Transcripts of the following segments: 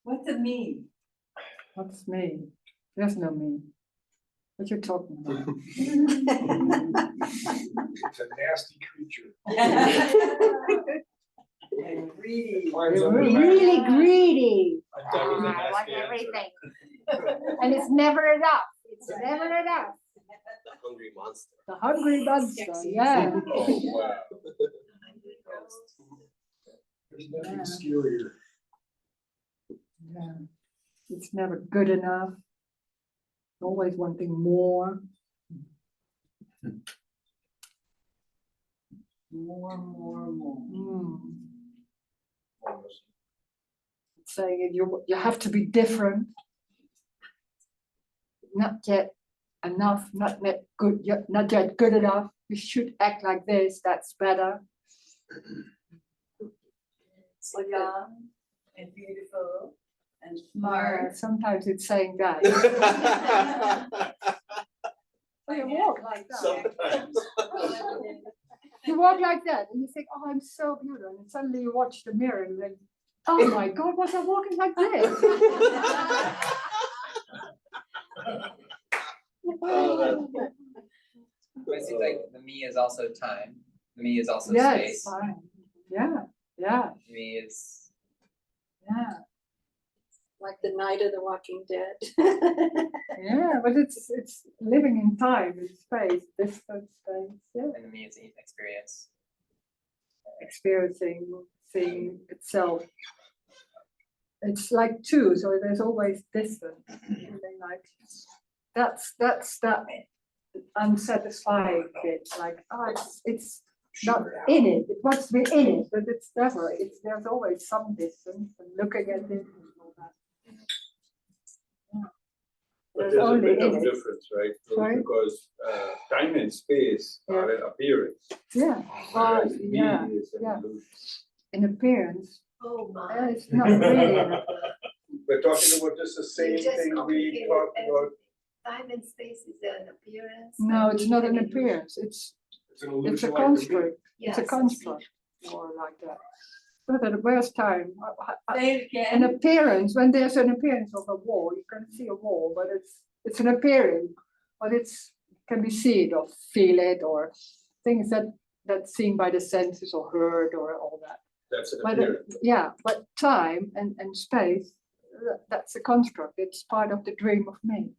What's a me? What's me? There's no me. What you talking about? It's a nasty creature. And greedy. Climbs You're up the really back. greedy. I thought it was a I nasty want answer. everything. And it's never enough. It's never enough. The hungry monster. The hungry monster, Sexy. yeah. Oh, wow. There's nothing Yeah. scarier. Yeah. It's never good enough. Always wanting more. More. Saying you have to be different. Not yet enough, not yet good, not yet good enough. You should act like this, that's better. So young and beautiful and smart. Sometimes it's saying that. So you walk like that. Sometimes. You walk like that and you think, oh, I'm so beautiful. And suddenly you watch the mirror and then, oh my God, was I walking like this? But it seems like the me is also time. The me is also Yes, space. fine. Yeah, yeah, The me is yeah. Like the Night of the Walking Dead. Yeah, but it's living in time, in space, distance, space, yeah. and the me is experience. Experiencing, seeing itself. It's like two, so there's always distance. Feeling like that's that unsatisfying bit. Like, oh, it's not in it. It wants to be in it, but it's never. There's always some distance and looking at it and all that. But There's there's a only bit of in it. difference, right? Sorry? Because time and space are an appearance. Yeah, Whereas me yeah, is an yeah. illusion. in appearance. Oh my. It's not really an appearance. We're talking about just the same You just thing we complicated talked about. Time and space is an appearance. No, and it's me not an illusion. appearance. It's It's an illusion. a like the me. construct. Yes, It's a I see. construct, more like that. So that where's time? Say it An again. appearance, when there's an appearance of a wall, you can see a wall, but it's an appearance, but can be seen or feel it or things that's seen by the senses or heard or all that. That's an But appearance. yeah, but time and space, that's a construct. It's part of the dream of me.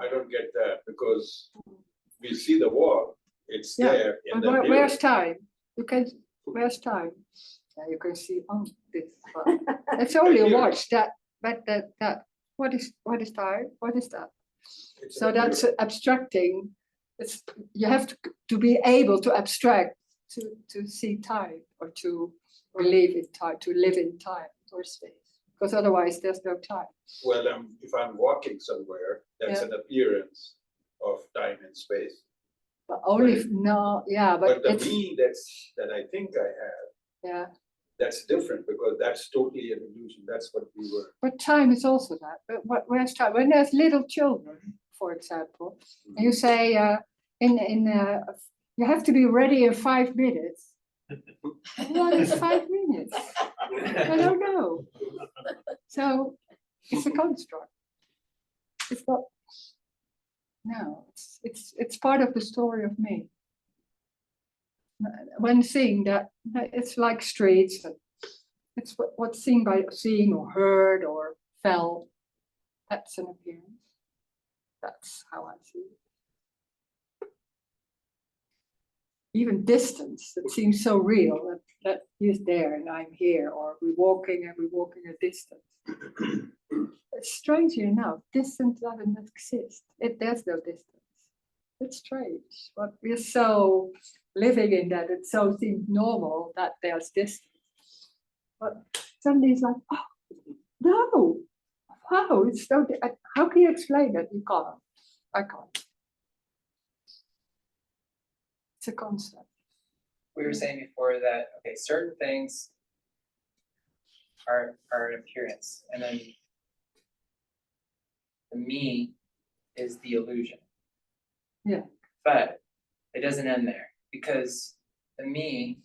I don't get that because we see the wall, it's Yeah, there in But the where's appearance. time? Where's time? Yeah, you can see this. But it's only a Here. watch that what is time? What is that? It's an So that's appearance. abstracting. You have to be able to abstract to see time or to believe in time, to live in time or space. Because otherwise there's no time. Well, if I'm walking somewhere, that's Yeah. an appearance of time and space. But only But no, yeah, but But the it's me that I think I have, yeah. that's different because that's totally an illusion. That's what we were. But time is also that. But where's time? When there's little children, for example, and you say you have to be ready in 5 minutes. What is 5 minutes? I don't know. So it's a construct. It's not. No, it's part of the story of me. When seeing that, it's like streets. It's what's seen or heard or felt. That's an appearance. That's how I see it. Even distance, it seems so real that he's there and I'm here, or we're walking a distance. Strangely enough, distance doesn't exist. There's no distance. It's strange, but we're so living in that it so seems normal that there's distance. But suddenly it's like, oh, no, wow, it's so, how can you explain that? You can't, I can't. It's a concept. We were saying before that, okay, certain things are an appearance, and then the me is the illusion. Yeah. But it doesn't end there because the me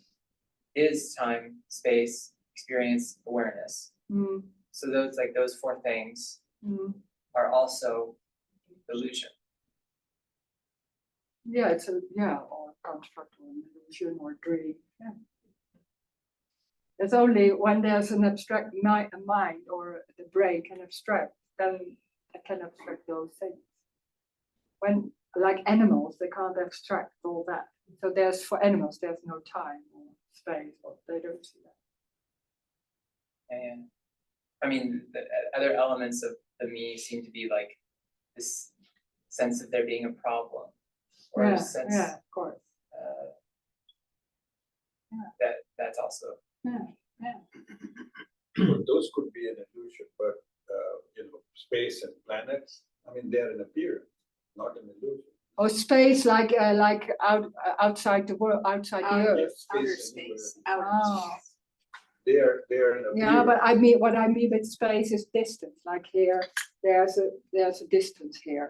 is time, space, experience, awareness. Mm, So those four things mm. are also illusion. Yeah, it's a, yeah, or construct or an illusion or dream, yeah. It's only when there's an abstract mind or the brain can abstract, then it can abstract those things. When, like animals, they can't abstract all that. So for animals, there's no time or space, or they don't see that. And I mean, the other elements of the me seem to be like this sense of there being a problem, or a sense Yeah, of course. that's also Yeah. Those could be an illusion, but, space and planets, I mean, they're an appearance, not an illusion. Or space, like outside the world, outside the Outer- earth. Outer Space anywhere. space, outer Oh. space. They're an appearance. Yeah, but I mean, what I mean with space is distance. Like here, there's a distance here.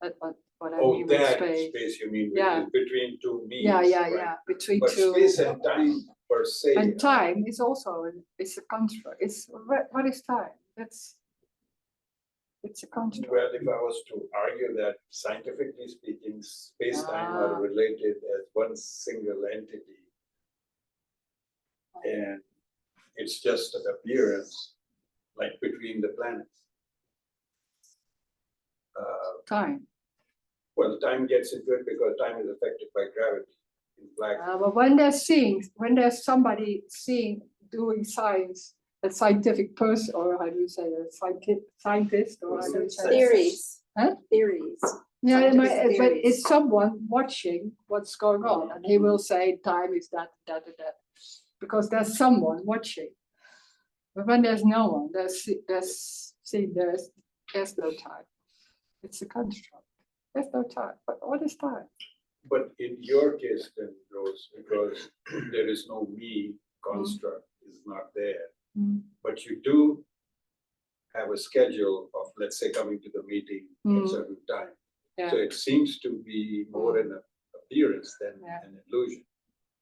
That's what I Oh, mean with that space. space you mean, Yeah. which is between two me's, Yeah, right? yeah. Between But two. space and time per se. And time is also it's a construct. What is time? It's a construct. Well, if I was to argue that scientifically speaking, space-time are Ah. related as one single entity. And it's just an appearance, like between the planets. Time. Well, time gets into it because time is affected by gravity in black. But when there's somebody doing science, a scientific person, or how do you say, a scientist, or how do you say? it? Theories. Huh? Theories. Yeah, Scientific but theories. it's someone watching what's going on, and he will say time is that, because there's someone watching. But when there's no one, there's no time. It's a construct. There's no time. But what is time? But in your case then, Rose, because there is no me construct is not there, Mm. but you do have a schedule of, let's say, coming to the meeting at a Mm. certain time. Yeah. So it seems to be more an appearance than Yeah. an illusion.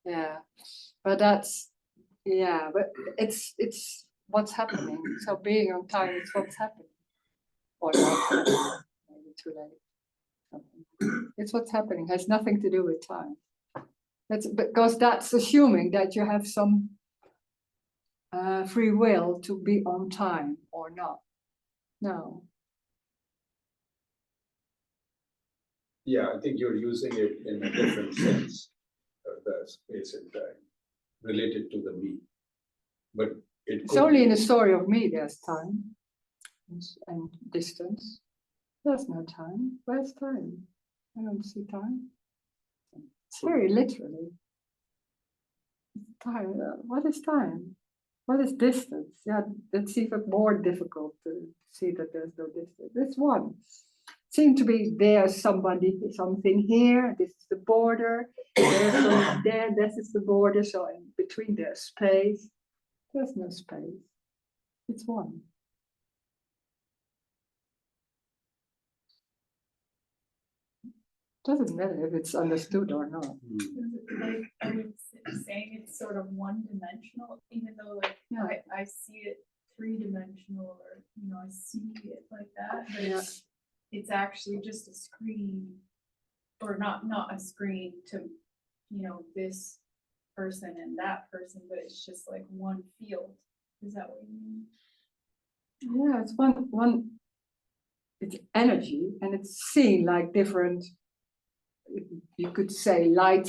Yeah, but but it's what's happening. So being on time is what's happening, or not. Maybe too late. It's what's happening. Has nothing to do with time. That's because that's assuming that you have some free will to be on time or not. No. Yeah, I think you're using it in a different sense, the space and time, related to the me. But it It's could only in be- the story of me there's time and distance. There's no time. Where's time? I don't see time. It's very literally. Time. What is time? What is distance? Yeah, it's even more difficult to see that there's no distance. It's one. Seem to be there's something here. This is the border. There's something there. This is the border. So in between there's space. There's no space. It's one. Doesn't matter if it's understood or not. Hmm. Like, I was saying it's sort of one-dimensional, even though like Yeah. I see it three-dimensional, or I see it like that, but Yeah. it's actually just a screen, or not a screen to this person and that person, but it's just like one field. Is that what you mean? Yeah, it's one. It's energy, and it's seen like different. You could say light,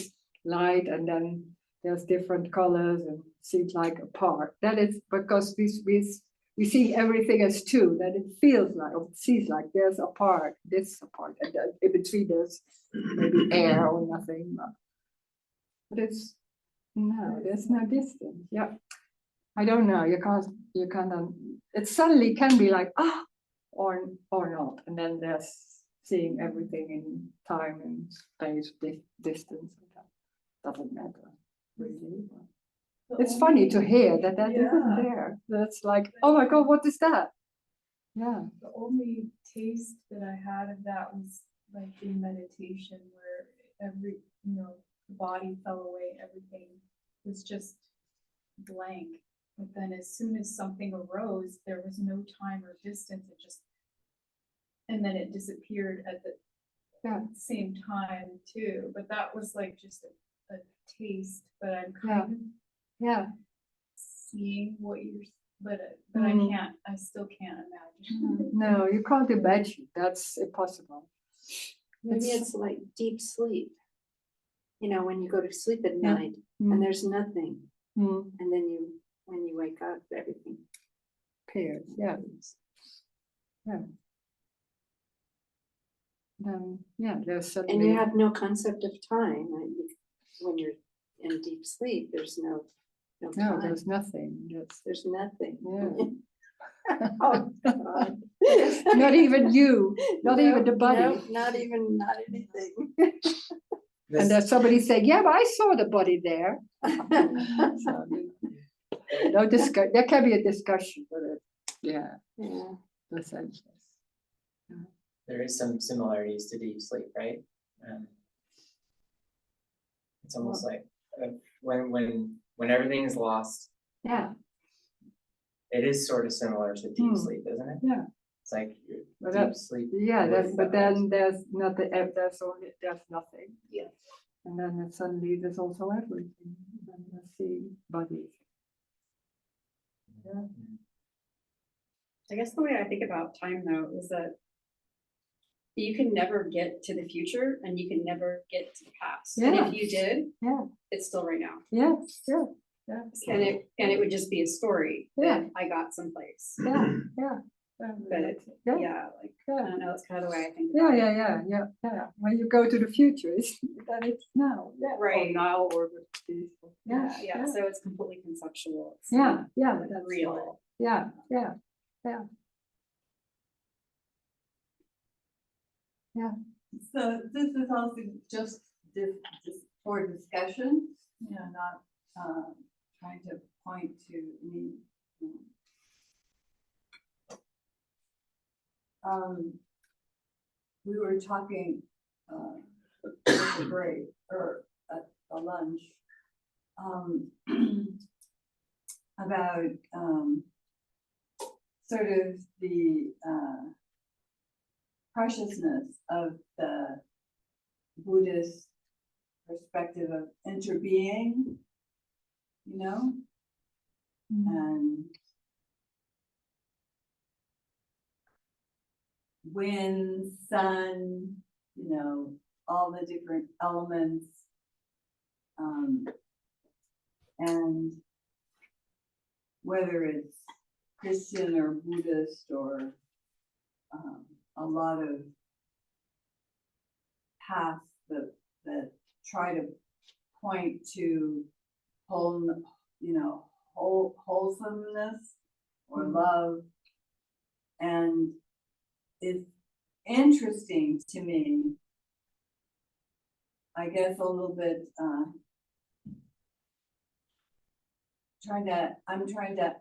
and then there's different colors, and seems like a part. That is because we see everything as two. That it feels like, or it seems like there's a part, this apart, and then in between there's maybe air or nothing. But there's no distance. Yeah, I don't know. You can't. It suddenly can be like or not, and then there's seeing everything in time and space, distance. That doesn't matter really. It's funny to hear that isn't there. That's like, oh my God, what is that? Yeah. The only taste that I had of that was like in meditation, where the body fell away, everything was just blank. But then as soon as something arose, there was no time or distance, it just, and then it disappeared at the Yeah. same time too, but that was like just a taste, but I'm Yeah. kind of Yeah, seeing what you're, but Mm. I still can't imagine. no, you can't imagine, that's impossible. Maybe It's- it's like deep sleep. You know, when you go to sleep at Yeah. night Mm, and there's nothing, mm, and then when you wake up, everything. appears, yeah. Yeah. Yeah, there's And suddenly, you have no concept of time. When you're in deep sleep, there's no no, time. there's nothing, There's nothing. Yeah. Oh, God. not even you, not even the No, body. no, not anything. And This, there's somebody saying, yeah, but I saw the body there. So, no discuss, there can be a discussion, but yeah, Yeah. the sense. there is some similarities to deep sleep, right? It's almost like when everything is lost, Yeah, it is sort of similar to deep Hmm. sleep, isn't it? Yeah. It's like you're But deep that- sleep. yeah, with but the eyes. then there's nothing, there's nothing. Yes. And then suddenly there's also everything, and you see bodies. Yeah. I guess the way I think about time though is that you can never get to the future and you can never get to the past. And Yeah. if you did, Yeah. it's still right now. Yeah, yeah, And it would just be a story Yeah. that I got someplace. yeah, yeah. But Yeah. yeah, like, I Yeah. don't know, that's kind of the way I think Yeah, about it. yeah. When you go to the future, then it's now, yeah. Or Right. now or with these. Yeah, so it's completely conceptual. It's Yeah, yeah, not that's real. right. Yeah, yeah. So this is also just for discussion, you know, not trying to point to any. We were talking at the break or at the lunch about sort of the preciousness of the Buddhist perspective of interbeing, you know, and wind, sun, you know, all the different elements. And whether it's Christian or Buddhist or a lot of paths that try to point to wholesomeness or love, and it's interesting to me, I guess, a little bit. I'm trying to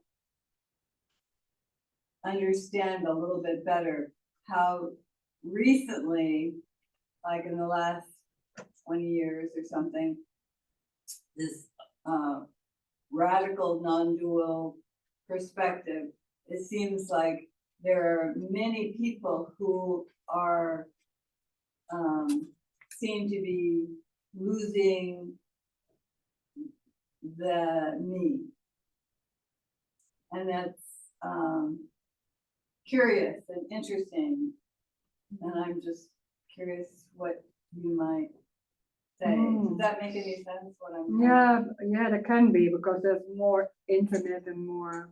understand a little bit better how recently, like in the last 20 years or something, this radical non-dual perspective, it seems like there are many people who are seem to be losing the me. And that's curious and interesting. And I'm just curious what you might say. Does that make any sense? What I'm Yeah, there can be, because there's more internet and more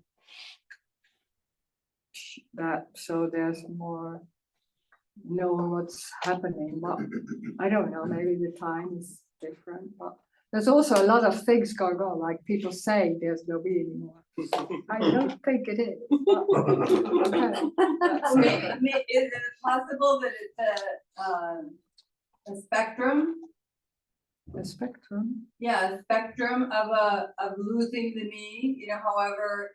that, so there's more knowing what's happening. But I don't know, maybe the time is different, but there's also a lot of things going on, like people say there's no me anymore. I don't think it is. But, okay, that's okay. Is it possible that it's a spectrum? The spectrum. Yeah, a spectrum of losing the me, you know, however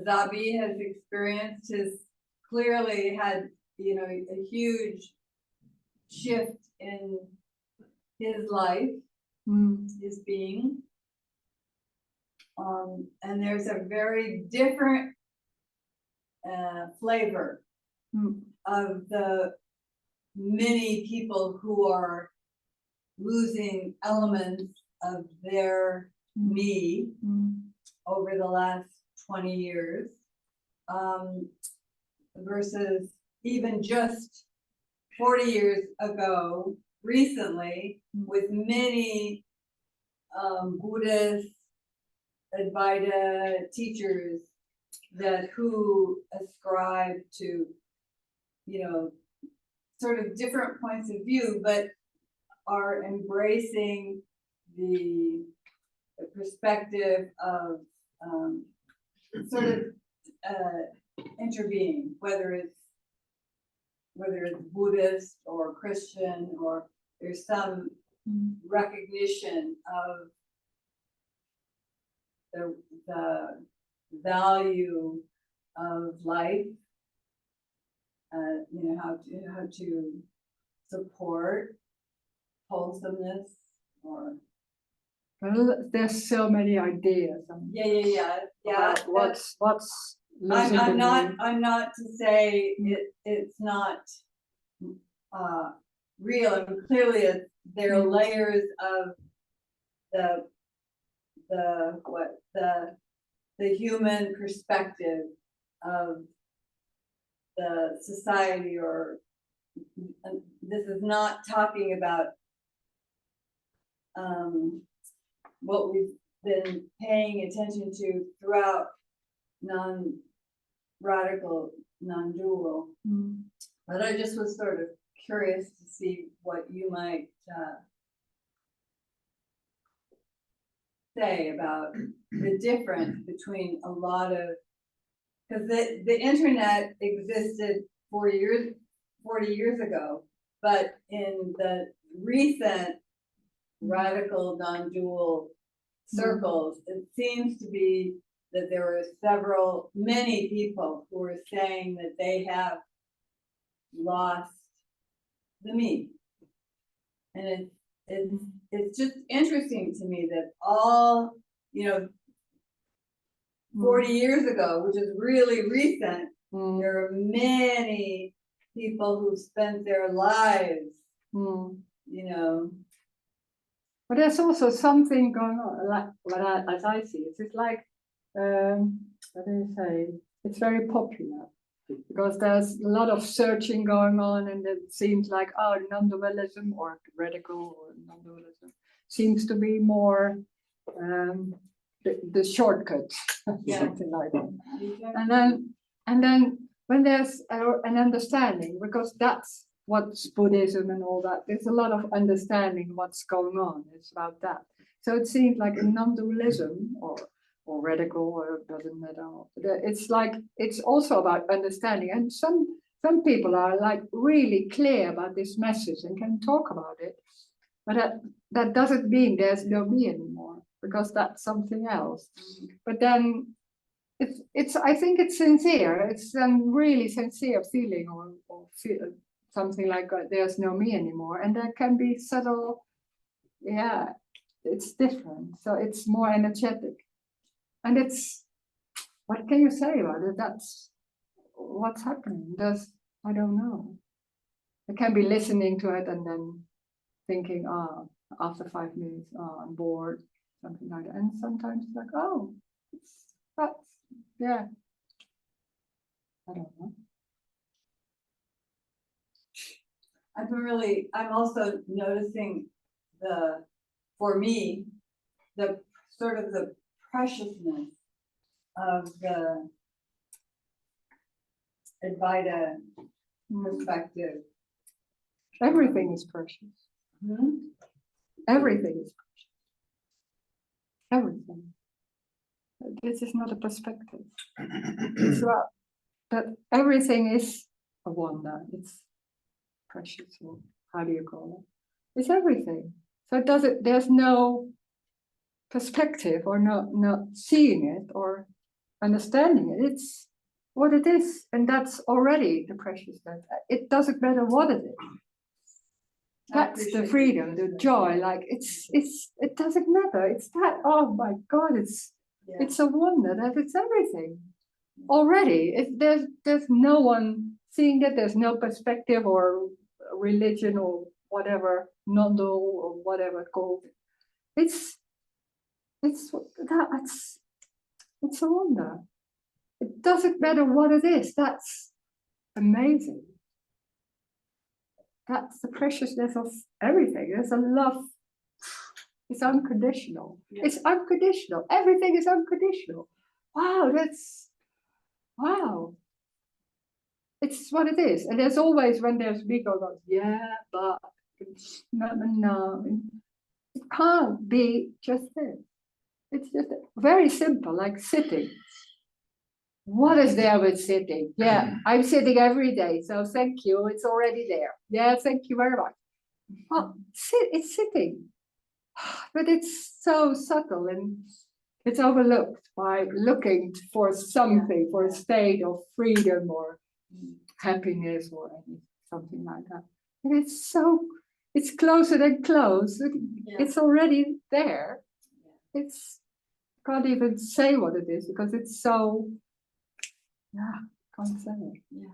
Zabi has experienced his clearly had, you know, a huge shift in his life, his being. And there's a very different flavor Mm. of the many people who are losing elements of their me Mm. over the last 20 years, versus even just 40 years ago, recently, with many Buddhist Advaita teachers that who ascribe to, you know, sort of different points of view, but are embracing the perspective of sort of interbeing, whether it's Buddhist or Christian, or there's some recognition of the value of life, you know, how to support wholesomeness, or Well, there's so many ideas. yeah. About what's losing the I'm not to say it's not real, and clearly there are layers of the human perspective of the society, or this is not talking about what we've been paying attention to throughout non-radical, non-dual. Mm. But I just was sort of curious to see what you might say about the difference between a lot of, because the internet existed 40 years ago, but in the recent radical non-dual circles, it seems to be that there were many people who are saying that they have lost the me. And it's just interesting to me that all, you know, 40 years ago, which is really recent, there are many people who spent their lives, you know. But there's also something going on, like as I see it, it's like, what do you say? It's very popular because there's a lot of searching going on, and it seems like, oh, non-dualism or radical or non-dualism seems to be more the shortcut, something like that. And then when there's an understanding, because that's what's Buddhism and all that, there's a lot of understanding what's going on. It's about that. So it seems like a non-dualism or radical, or it doesn't matter. It's like, it's also about understanding. And some people are like really clear about this message and can talk about it. But that doesn't mean there's no me anymore, because that's something else. But then it's I think it's sincere. It's really sincere feeling, or feel something like there's no me anymore. And there can be subtle, yeah, it's different. So it's more energetic. And it's, what can you say about it? That's what's happening. I don't know. I can be listening to it and then thinking, after 5 minutes, I'm bored, something like that. And sometimes it's like, oh, that's, yeah. I don't know. I'm also noticing for me, the sort of the preciousness of the Advaita perspective. Everything is precious. Everything is precious. Everything. This is not a perspective. It's about that everything is a wonder. It's precious, or how do you call it? It's everything. So there's no perspective, or not seeing it or understanding it. It's what it is, and that's already the preciousness. It doesn't matter what it is. That's the freedom, the joy. Like it doesn't matter. It's that. Oh my God! It's Yeah. It's a wonder that it's everything. Already, if there's no one seeing that, there's no perspective or religion or whatever, non-dual or whatever it's called. It's a wonder. It doesn't matter what it is. That's amazing. That's the preciousness of everything. There's a love. It's unconditional. Yeah. It's unconditional. Everything is unconditional. Wow, wow. It's what it is. And there's always, when there's me go, yeah, but it's no. It can't be just this. It's just very simple, like sitting. What is there with sitting? Yeah, I'm sitting every day, so thank you. It's already there. Yeah, thank you very much. Oh, it's sitting. But it's so subtle and it's overlooked by looking for something, for a state of freedom or happiness or something like that. And it's closer than close. It's already there. It's can't even say what it is because it's so, yeah, can't say it. Yeah.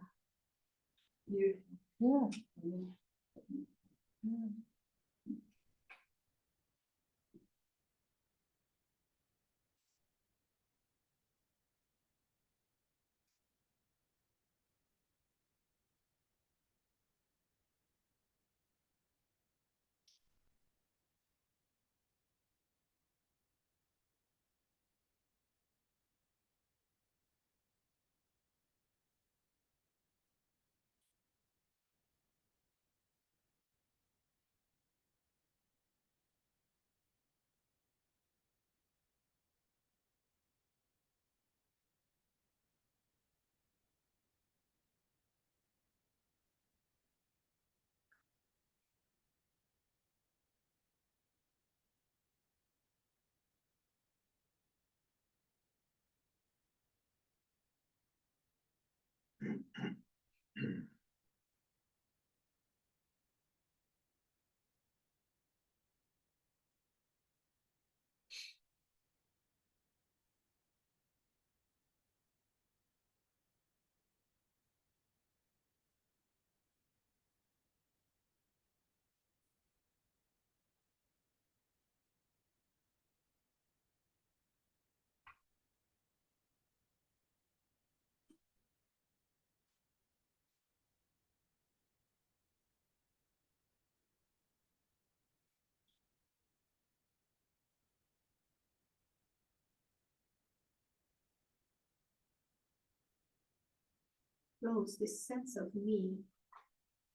Rose, this sense of me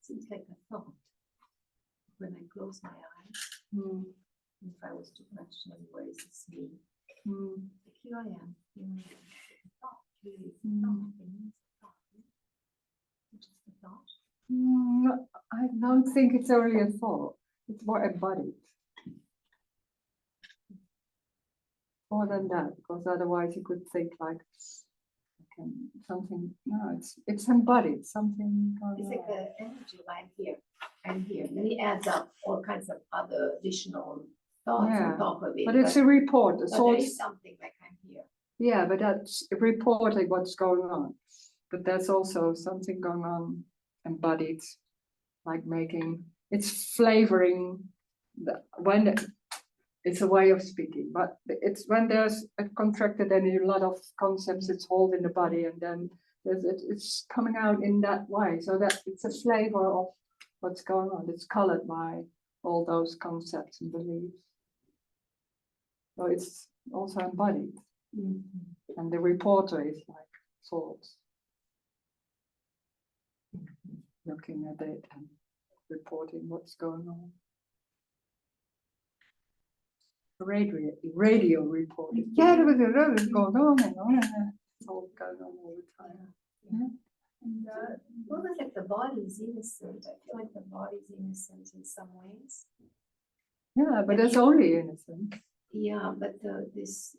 seems like a thought. When I close my eyes, if I was to question where is this me, like here I am, it's a thought, really, it's a thought, it means a thought. It's just a thought. I don't think it's only a thought. It's more embodied. More than that, because otherwise you could think like something. No, it's embodied. Something. It's like an energy line here and here. Then it adds up all kinds of other additional thoughts Yeah, on top of it. But it's a report. It's but there all. is something like I'm here. Yeah, but that's reporting what's going on. But there's also something going on embodied, like it's flavoring when it's a way of speaking, but it's when there's a contracted and a lot of concepts it's holding the body and then it's coming out in that way. So that it's a flavor of what's going on. It's colored by all those concepts and beliefs. So it's also embodied. And the reporter is like thoughts. Looking at it and reporting what's going on. Radio reporting. Yeah, there was going on and it's all going on all the time. And well, it's like the body is innocent. I feel like the body is innocent in some ways. Yeah, but that's only innocent. Yeah, but this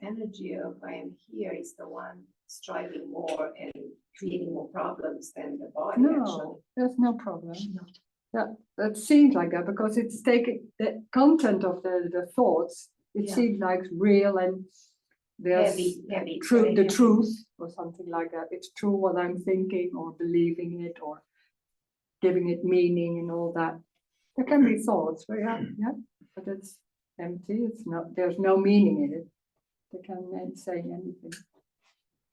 energy of I am here is the one striving more and creating more problems than the body actually. No, there's no problem. That seems like that because it's taking the content of the thoughts. It seems like real and there's Heavy. the truth or something like that. It's true what I'm thinking or believing it or giving it meaning and all that. There can be thoughts, but but it's empty. It's not. There's no meaning in it. They can't say anything.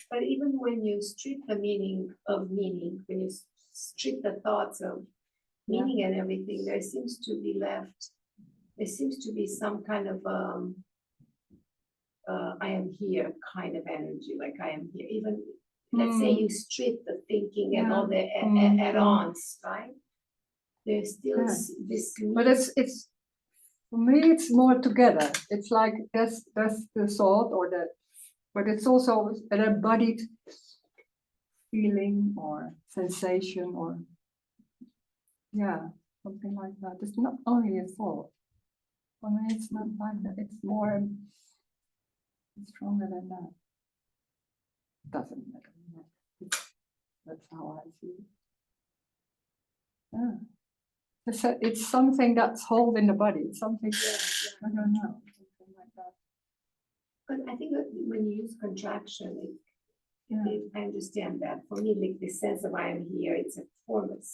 But even when you strip the meaning, when you strip the thoughts of meaning and everything, there seems to be some kind of I am here kind of energy, like I am here. Even let's say you strip the thinking and all the add-ons, right? There's still this. But it's for me. It's more together. It's like that's the thought or that, but it's also an embodied feeling or sensation or something like that. It's not only a thought. For me, it's not like that. It's more stronger than that. Doesn't matter. That's how I see it. Yeah. It's something that's holding the body. It's something, I don't know, something like that. But I think that when you use contraction, I understand that. For me, like the sense of I am here, it's a form that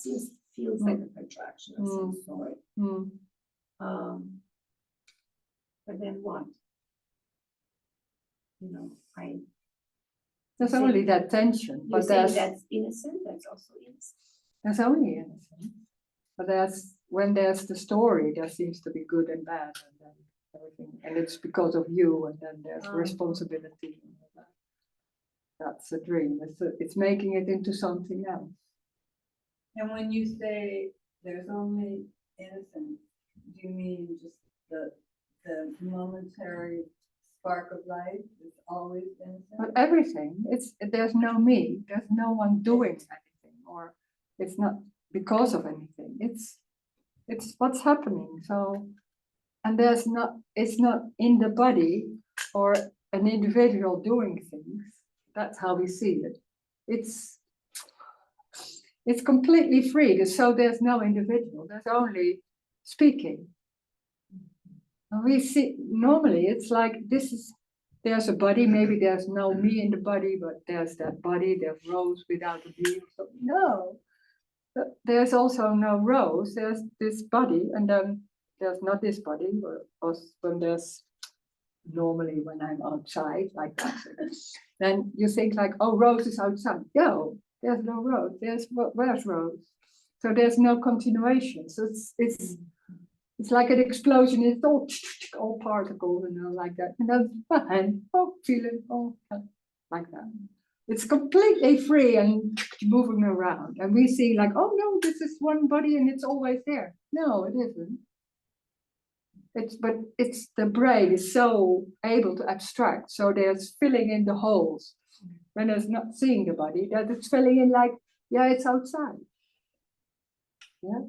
feels like a contraction of some sort. But then what? There's only that tension, You're but saying that's innocent, that's also innocent. there's only innocent. But when there's the story, there seems to be good and bad, and then everything, and it's because of you, and then there's responsibility. And all that. That's a dream. It's making it into something else. And when you say there's only innocence, do you mean just the momentary spark of life is always innocent? But everything, there's no me, there's no one doing anything, or it's not because of anything. It's what's happening. So, and it's not in the body or an individual doing things. That's how we see it. It's completely free. So there's no individual. There's only speaking. And we see normally it's like there's a body. Maybe there's no me in the body, but there's that body. There's Rose without a me. So, no, but there's also no Rose. There's this body, and then there's not this body. Or when there's normally when I'm outside like that, then you think like, oh, Rose is outside. No, there's no Rose. Where's Rose? So there's no continuation. So it's like an explosion. It's all particles and like that. And then feeling like that. It's completely free and moving around. And we see like, oh no, this is one body and it's always there. No, it isn't. But the brain is so able to abstract. So there's filling in the holes. When there's not seeing the body, that it's filling in like, it's outside. Yeah.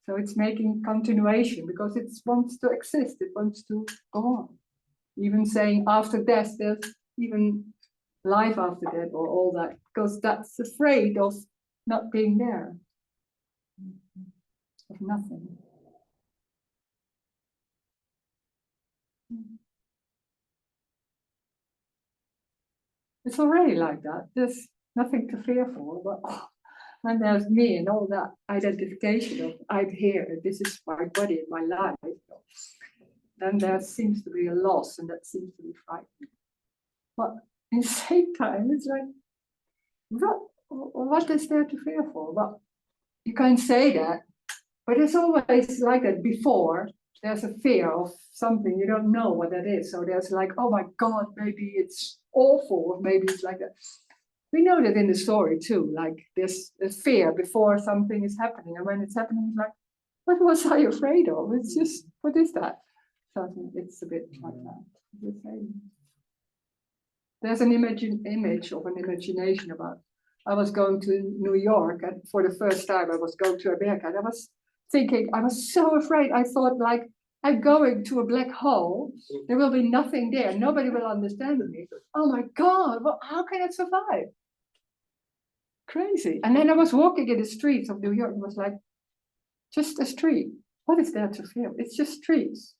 So it's making continuation because it wants to exist. It wants to go on. Even saying after death, there's even life after death or all that, because that's afraid of not being there, of nothing. It's already like that. There's nothing to fear for, but when there's me and all that identification of I'm here, this is my body and my life, then there seems to be a loss, and that seems to be frightening. But at the same time, it's like, what is there to fear for? Well, you can say that, but it's always like that before. There's a fear of something, you don't know what that is. So there's like, oh my God, maybe it's awful, or maybe it's like that. We know that in the story too, like there's a fear before something is happening. And when it's happening, it's like, what was I afraid of? It's just, what is that? So it's a bit like that. There's an image of an imagination about, I was going to New York, and for the first time I was going to America, and I was thinking, I was so afraid. I thought like, I'm going to a black hole. There will be nothing there. Nobody will understand me. Oh my God, how can I survive? Crazy. And then I was walking in the streets of New York. It was like, just a street. What is there to feel? It's just streets.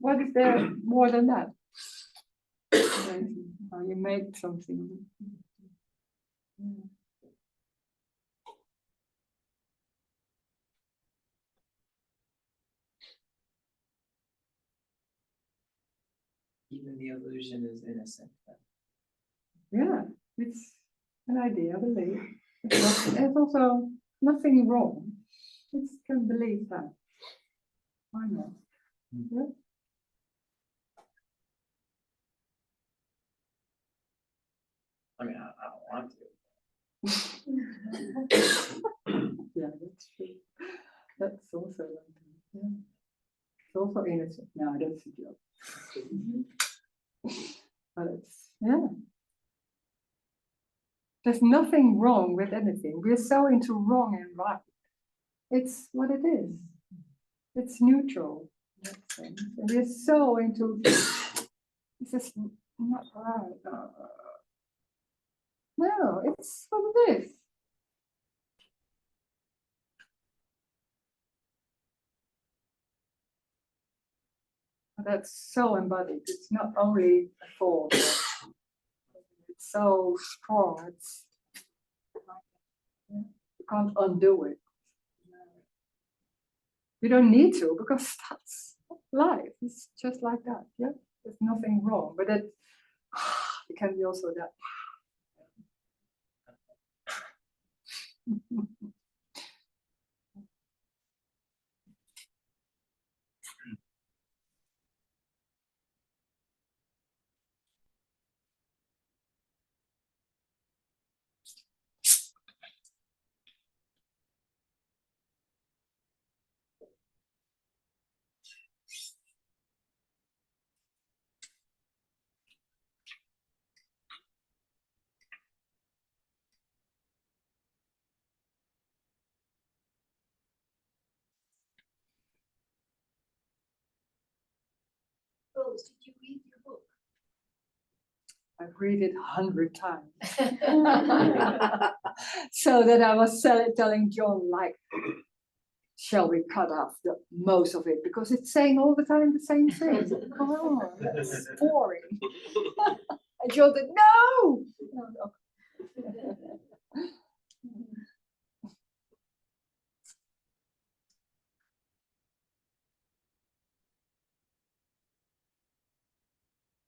What is there more than that? How you make something. Even the illusion is innocent. Yeah, it's an idea, I believe. There's also nothing wrong. Just can believe that. Why not? Yeah. I mean, I don't want to. Yeah, that's true. That's also yeah. It's also innocent. No, that's a joke. But it's yeah. There's nothing wrong with anything. We're so into wrong and right. It's what it is. It's neutral. That thing. And we're so into this is not right. No, it's what it is. That's so embodied. It's not only a thought. It's so strong. It's you can't undo it. You don't need to because that's life. It's just like that. Yeah, there's nothing wrong. But it can be also that. Rose, did you read your book? I've read it 100 times. So that I was telling John, like, shall we cut off the most of it? Because it's saying all the time the same thing. Come on, that's boring. And John said, no!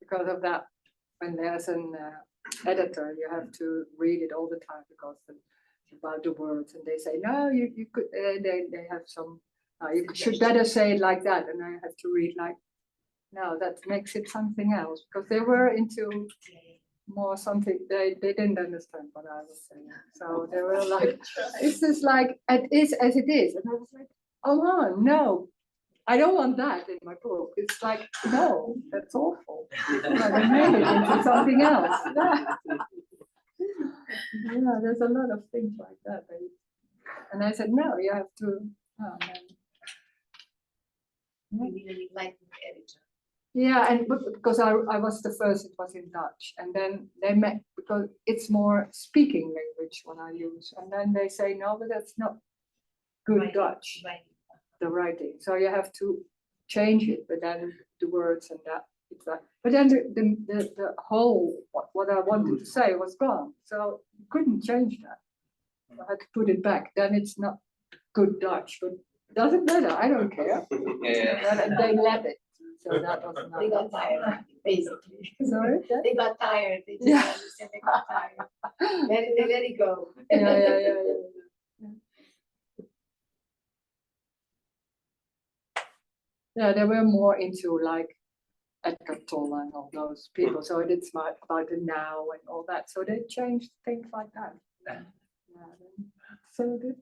Because of that, when there's an editor, you have to read it all the time because it's about the words, and they say, no, you could, they have some, you should better say it like that, and I have to read like, no, that makes it something else, because they were into more something, they didn't understand what I was saying. So they were like, it's just like, it is as it is. And I was like, oh no, I don't want that in my book. It's like, no, that's awful. But I made it into something else. Yeah, there's a lot of things like that. And I said, no, you have to, oh, man. You really like the editor. Yeah, and because I was the first, it was in Dutch, and then they met because it's more speaking language when I use, and then they say no, but that's not good Right, Dutch, right. the writing. So you have to change it, but then the words and that, it's like, but then the whole what I wanted to say was gone, so you couldn't change that. I had to put it back. Then it's not good Dutch, but it doesn't matter. I don't care. Yeah. They let it. So that was not. They got tired, basically. Sorry? They got tired. They didn't Yeah. understand. They got tired. They let it go. Yeah. Yeah, they were more into like Edgar Tolle and all those people. So it's about the now and all that. So they changed things like that. Yeah, so good.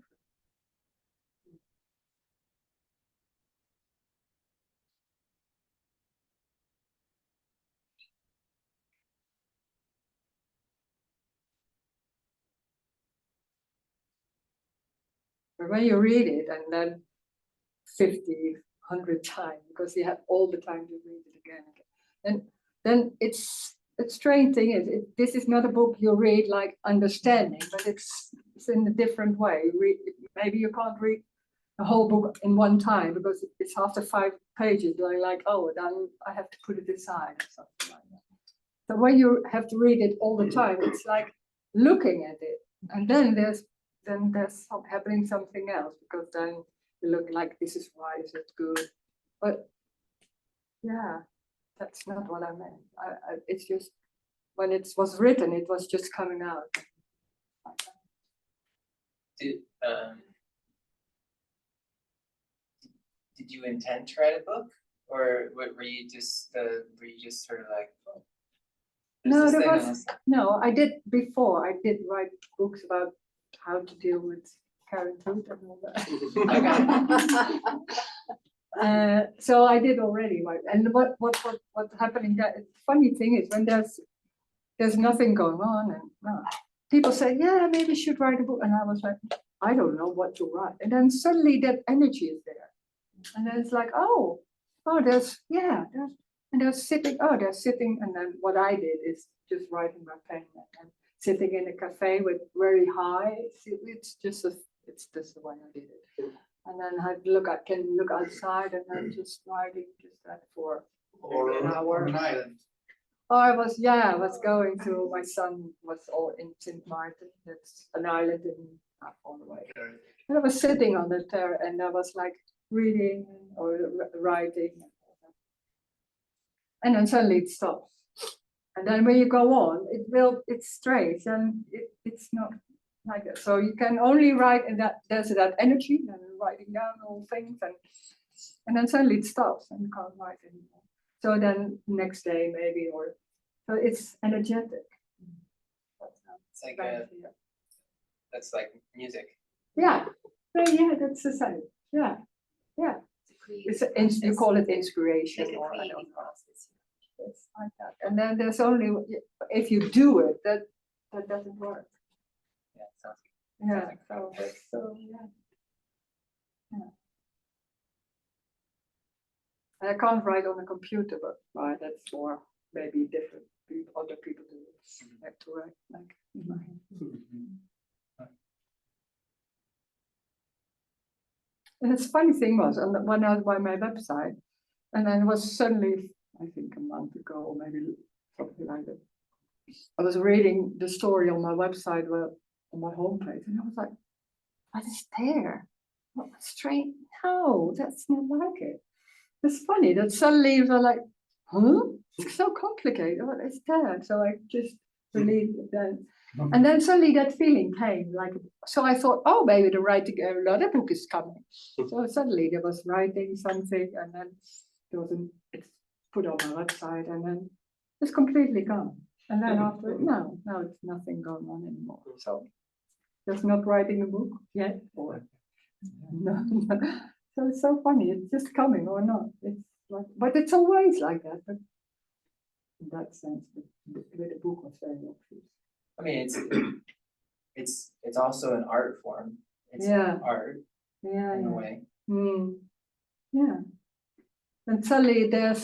But when you read it and then 50, 100 times, because you have all the time to read it again, and then it's the strange thing is this is not a book you read like understanding, but it's in a different way. Maybe you can't read the whole book in one time because it's after 5 pages. You're like, oh, then I have to put it aside or something like that. So when you have to read it all the time, it's like looking at it, and then there's happening something else, because then you look like, this is why is it good, but yeah, that's not what I meant. It's just when it was written, it was just coming out. Did you intend to write a book, or were you just sort of like, oh, there's No, this there thing was and let's- no. I did before. I did write books about how to deal with parenthood and all that. So I did already write. And what's happening? That funny thing is, when there's nothing going on, and people say, yeah, maybe you should write a book, and I was like, I don't know what to write. And then suddenly that energy is there, and then it's like, oh, there's and they're sitting, and then what I did is just writing my pen and sitting in a cafe with very high, it's just the way I did it. And then I can look outside, and then just writing just that for Or an hour. on an island. Oh, I was going to, my son was all in St. Martin, that's an island in not far away. And I was sitting on the terrace, and I was like reading or writing. And then suddenly it stops. And then when you go on, it's strange, and it's not like that. So you can only write, and there's that energy, and writing down all things, and then suddenly it stops, and you can't write anymore. So then next day maybe, so it's energetic. It's like Right, that's like music. yeah, that's the same. Yeah. You call it inspiration, Like a or I don't creating know. process. It's like that. And then there's only, if you do it, that doesn't work. Yeah, sounds Yeah, yeah. And I can't write on a computer, but that's for maybe different people, other people do it. Like to write like in my hand. And it's funny thing was, when I was by my website, and then it was suddenly, I think a month ago, or maybe something like that, I was reading the story on my website, on my homepage, and I was like, what is there? What strange? No, that's not like it. It's funny that suddenly you're like, huh? It's so complicated. What is that? So I just believed it then. And then suddenly that feeling came, so I thought, oh, maybe the writing, another book is coming. So suddenly there was writing something, and then it's put on my website, and then it's completely gone. And then after, no, it's nothing going on anymore. So just not writing a book yet, or no. So it's so funny. It's just coming or not. It's like, but it's always like that. But in that sense, with a book was very obvious. I mean, it's also an art form. It's art in a way. Yeah. And suddenly there's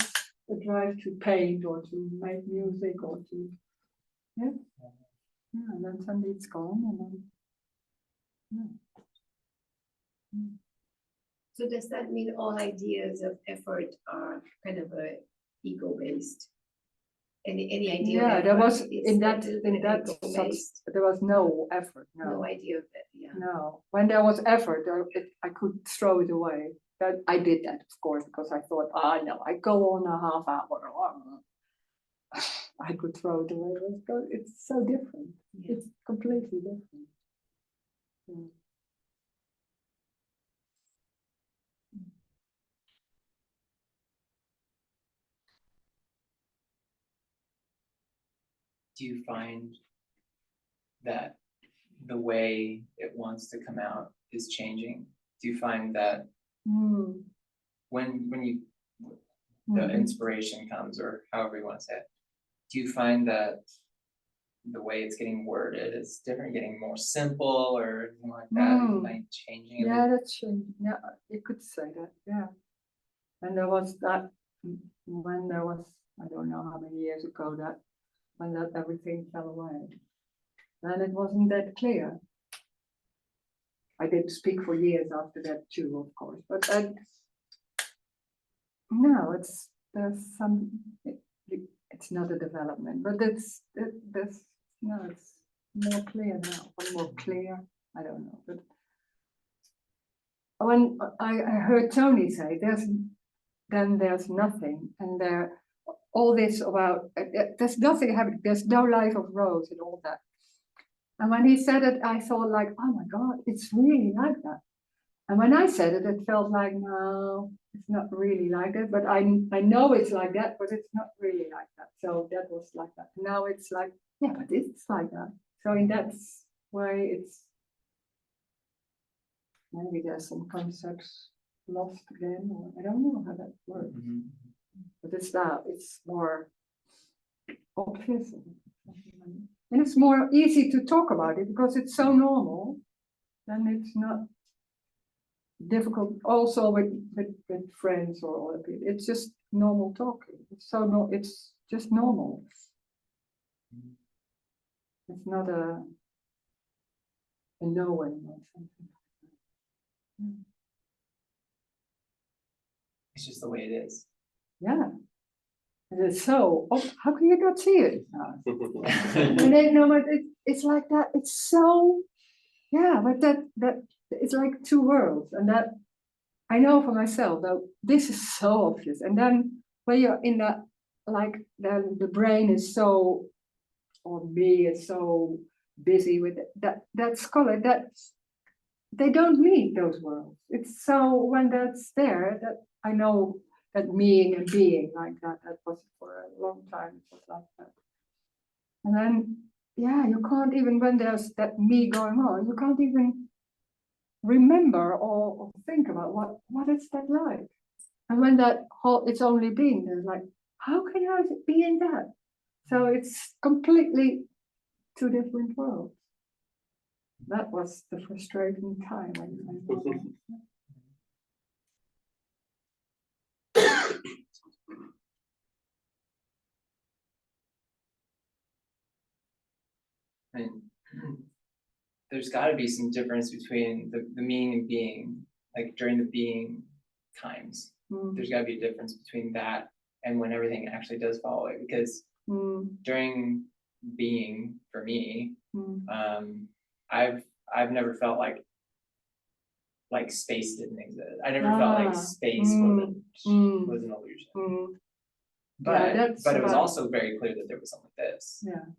a drive to paint or to make music or to, and then suddenly it's gone, and then, So does that mean all ideas of effort are kind of ego-based? Any idea? Yeah, of there effort was is in a that little bit ego-based? there was no effort. No idea of that, yeah. No, when there was effort, I could throw it away. That I did that, of course, because I thought, no, I go on a half hour. I could throw it away. It's so different. Yeah. It's completely different. Yeah. Do you find that the way it wants to come out is changing? Do you find that when you the inspiration comes, or however you want to say it, do you find that the way it's getting worded is different, getting more simple or anything like that, like changing? Yeah, that's changing. Yeah, you could say that. Yeah, and there was that when there was, I don't know how many years ago, that when that everything fell away, then it wasn't that clear. I did speak for years after that too, of course, but no, there's some, it's not a development, but that's no, it's more clear now, or more clear, I don't know, but when I heard Tony say there's nothing, and all this about there's nothing happening, there's no life of Rose and all that. And when he said it, I thought like, oh my God, it's really like that. And when I said it, it felt like, no, it's not really like that. But I know it's like that, but it's not really like that. So that was like that. Now it's like, yeah, but it's like that. So in that way, it's maybe there's some concepts lost again, or I don't know how that works. But it's more obvious. And it's more easy to talk about it because it's so normal. Then it's not difficult also with friends or other people. It's just normal talking. It's just normal. It's not a knowing or something. It's just the way it is. Yeah. And it's so, how can you not see it? And then, no, but it's like that. It's so, yeah, but that it's like two worlds. And that I know for myself that this is so obvious. And then when you're in that, like, then the brain is so, or me is so busy with that's called that they don't meet those worlds. It's so when that's there that I know that meaning and being like that was for a long time, it was like that. And then, yeah, you can't even, when there's that me going on, you can't even remember or think about what is that like. And when that whole, it's only being, there's like, how can I be in that? So it's completely two different worlds. That was the frustrating time. I mean, there's got to be some difference between the meaning and being, like during the being times. There's got to be a difference between that and when everything actually does fall away. Because during being, for me, I've never felt like space didn't exist. I never felt like space was an illusion. But it was also very clear that there was something like this. Yeah.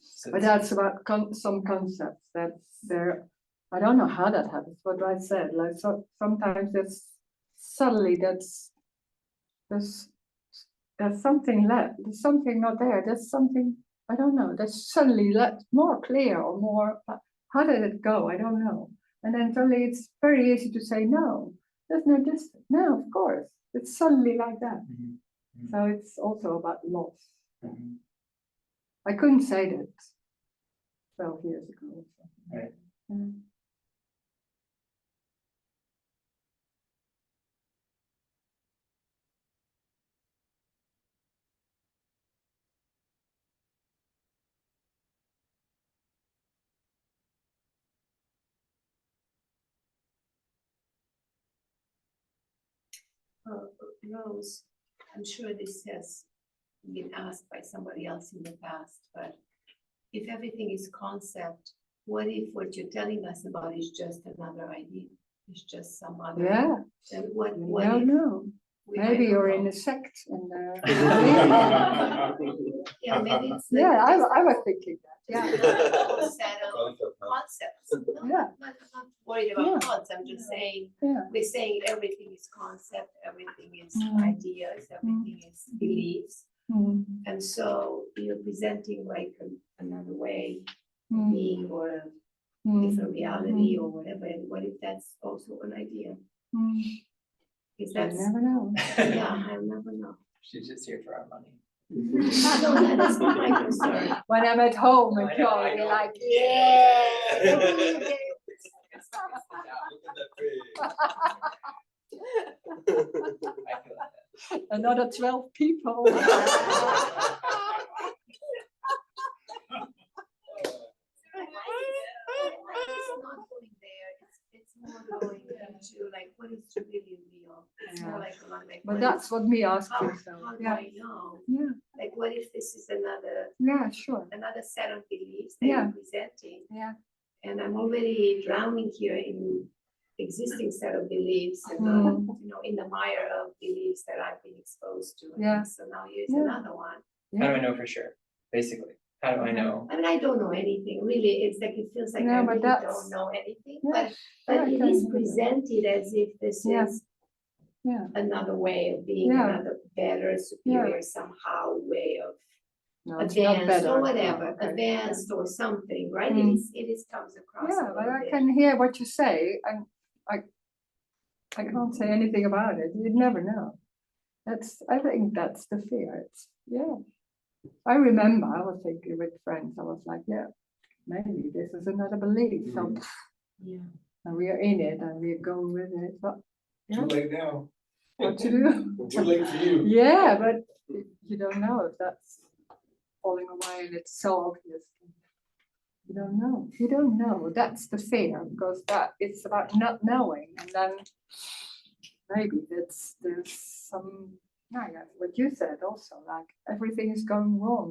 So But that's about some concepts that there. I don't know how that happens. What I said, like sometimes there's suddenly there's something left. There's something not there. There's something I don't know. There's suddenly more clear or more. How did it go? I don't know. And then suddenly it's very easy to say no. There's no distance. No, of course. It's suddenly like that. So it's also about loss. I couldn't say that 12 years ago. Right. Rose, I'm sure this has been asked by somebody else in the past, but if everything is concept, what if what you're telling us about is just another idea? It's just some other. Yeah. Then what No, if? no. I Maybe don't you're know. in a sect and Yeah, maybe it's. yeah, I was thinking that. Yeah. A whole set of concepts. No, Yeah. I'm not worried about Yeah. concepts, I'm just saying, Yeah. we're saying everything is concept, everything is Mm. ideas, everything is beliefs. Mm. And so you're presenting like another way of Mm. being or a Mm. different reality or whatever, and what if that's also an idea? Mm. Because I that's, never know. yeah, I'll never know. She's just here for our money. No, that is not my concern. When I'm at home and I know, I you're know. like, Yeah. I feel like that. another 12 people. It's not going there, it's more going into like, what is really real? It's more Yeah. like along like. But what that's is- what me How, asking, so, how do yeah, I know? yeah, Like, what if this is yeah, sure, another set of beliefs that Yeah. you're presenting? yeah. And I'm already drowning here in existing set of beliefs and not, you know, in the mire of beliefs that I've been exposed to. And Yeah. So now here's Yeah. another one. How do Yeah. I know for sure? Basically, how do I know? I mean, I don't know anything, really. It's like, it feels like No, I but really that's- don't know anything, Yeah, but yeah, it I is can- presented as if this Yeah. is Yeah, another way of being, Yeah. another better, superior somehow way of no, it's not advanced better. or Oh, whatever, okay. advanced or something, right? Mm. It is comes across. Yeah, a but little I bit. can hear what you say, and I can't say anything about it, you'd never know. I think that's the fear, yeah. I remember, I was thinking with friends, I was like, yeah, maybe this is another belief, so, Yeah. and we are in it, and we're going with it, but Too yeah, late now. what to do? Too late for you. Yeah, but you don't know if that's falling away and it's so obvious. You don't know, that's the fear, because it's about not knowing, and then maybe there's some, yeah, what you said also, like everything is going wrong